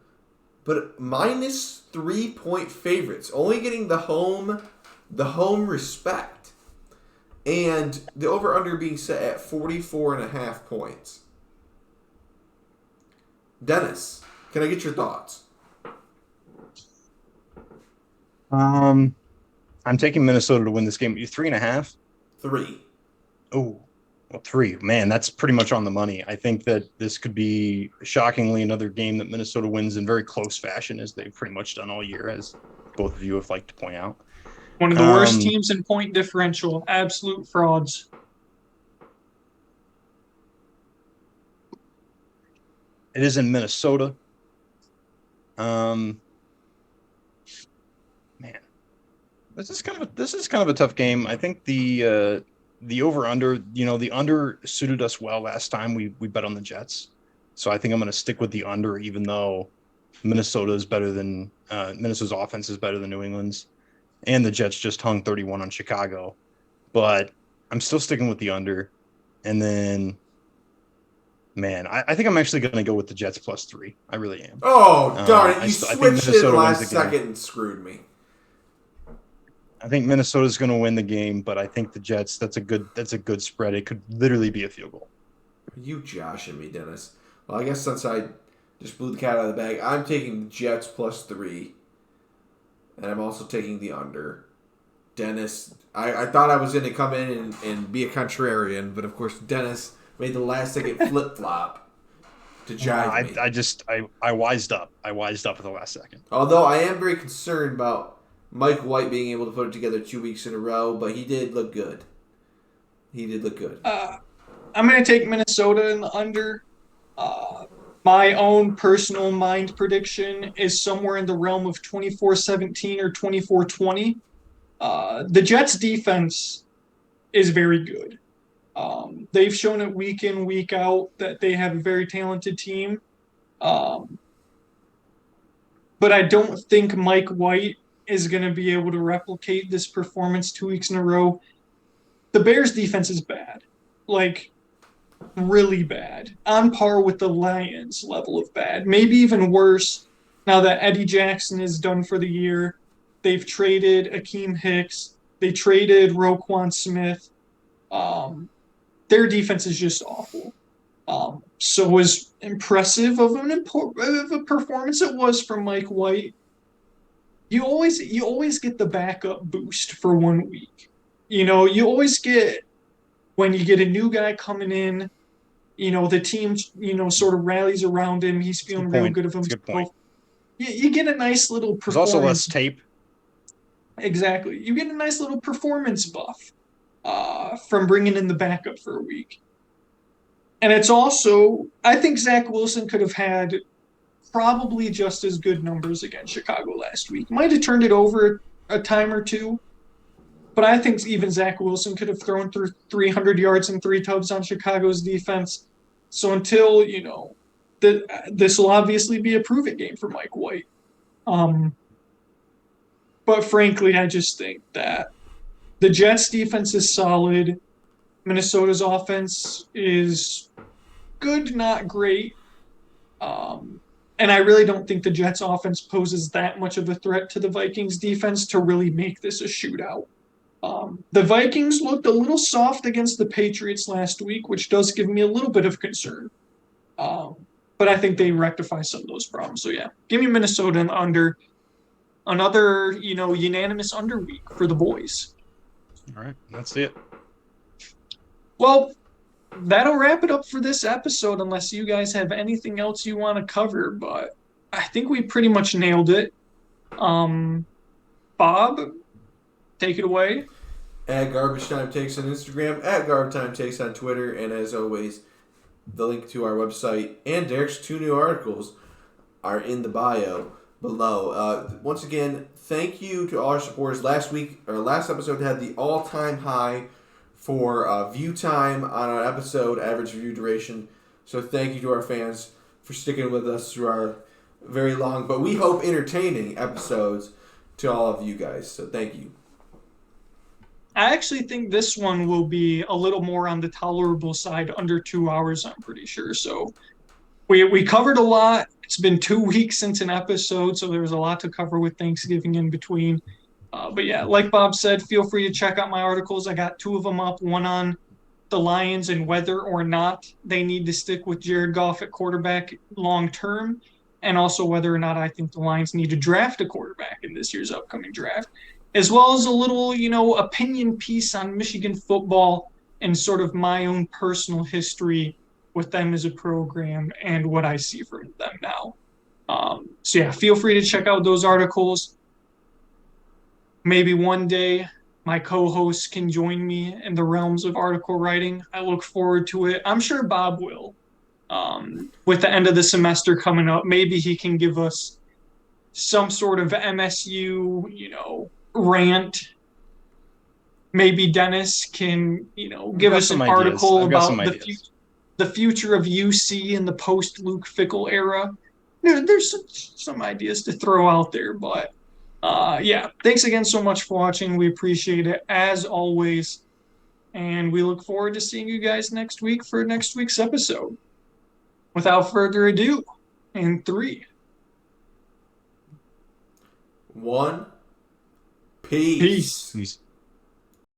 but minus 3-point favorites, only getting the home respect. And the over-under being set at 44.5 points. Dennis, can I get your thoughts? I'm taking Minnesota to win this game. 3.5. 3. Oh, well, 3. Man, that's pretty much on the money. I think that this could be shockingly another game that Minnesota wins in very close fashion, as they've pretty much done all year, as both of you have liked to point out. One of the worst teams in point differential. Absolute frauds. It is in Minnesota. Man, this is kind of a tough game. I think the over under, the under suited us well last time we bet on the Jets. So I think I'm going to stick with the under, even though Minnesota's offense is better than New England's, and the Jets just hung 31 on Chicago. But I'm still sticking with the under. And then, man, I think I'm actually going to go with the Jets +3. I really am. Oh, darn it. You I think switched it Minnesota wins last the game. second and screwed me. I think Minnesota's going to win the game, but I think the Jets, that's a good spread. It could literally be a field goal. You joshing me, Dennis. Well, I guess since I just blew the cat out of the bag, I'm taking the Jets +3. And I'm also taking the under. Dennis, I thought I was going to come in and be a contrarian, but of course Dennis made the last second flip-flop to jive me. I wised up. I wised up at the last second. Although I am very concerned about Mike White being able to put it together 2 weeks in a row, but he did look good. I'm going to take Minnesota in the under. My own personal mind prediction is somewhere in the realm of 24-17 or 24-20. The Jets' defense is very good. They've shown it week in, week out that they have a very talented team. But I don't think Mike White is going to be able to replicate this performance 2 weeks in a row. The Bears' defense is bad. Like, really bad. On par with the Lions' level of bad. Maybe even worse now that Eddie Jackson is done for the year. They've traded Akeem Hicks. They traded Roquan Smith. Their defense is just awful. So as impressive of a performance it was from Mike White, you always get the backup boost for 1 week. You always get, when you get a new guy coming in, the team, sort of rallies around him. He's feeling real good of himself. Good point. You get a nice little performance. There's also less tape. Exactly. You get a nice little performance buff from bringing in the backup for a week. And it's also, I think Zach Wilson could have had probably just as good numbers against Chicago last week. Might have turned it over a time or two, but I think even Zach Wilson could have thrown through 300 yards and 3 tubs on Chicago's defense. So until, this will obviously be a prove-it game for Mike White. But frankly, I just think that the Jets' defense is solid. Minnesota's offense is good, not great. And I really don't think the Jets' offense poses that much of a threat to the Vikings' defense to really make this a shootout. The Vikings looked a little soft against the Patriots last week, which does give me a little bit of concern. But I think they rectify some of those problems. So, yeah, give me Minnesota and under. Another, unanimous under week for the boys. All right, that's it. Well, that'll wrap it up for this episode, unless you guys have anything else you want to cover. But I think we pretty much nailed it. Bob, take it away. At Garbage Time Takes on Instagram, at Garbage Time Takes on Twitter, and as always, The link to our website and Derek's 2 new articles are in the bio below. Once again, thank you to all our supporters. Last episode had the all-time high for view time on our episode, average view duration. So thank you to our fans for sticking with us through our very long, but we hope entertaining episodes to all of you guys. So thank you. I actually think this one will be a little more on the tolerable side, under 2 hours, I'm pretty sure. So we covered a lot. It's been 2 weeks since an episode, so there was a lot to cover with Thanksgiving in between. But yeah, like Bob said, feel free to check out my articles. I got 2 of them up, one on the Lions and whether or not they need to stick with Jared Goff at quarterback long term, and also whether or not I think the Lions need to draft a quarterback in this year's upcoming draft, as well as a little, opinion piece on Michigan football and sort of my own personal history with them as a program and what I see from them now. So yeah, feel free to check out those articles. Maybe one day my co-hosts can join me in the realms of article writing. I look forward to it. I'm sure Bob will. With the end of the semester coming up, maybe he can give us some sort of MSU, rant. Maybe Dennis can, give us an article about the future of UC in the post Luke Fickell era. There's some ideas to throw out there, but yeah, thanks again so much for watching. We appreciate it as always, and we look forward to seeing you guys next week for next week's episode. Without further ado, in 3, 1, peace. Peace.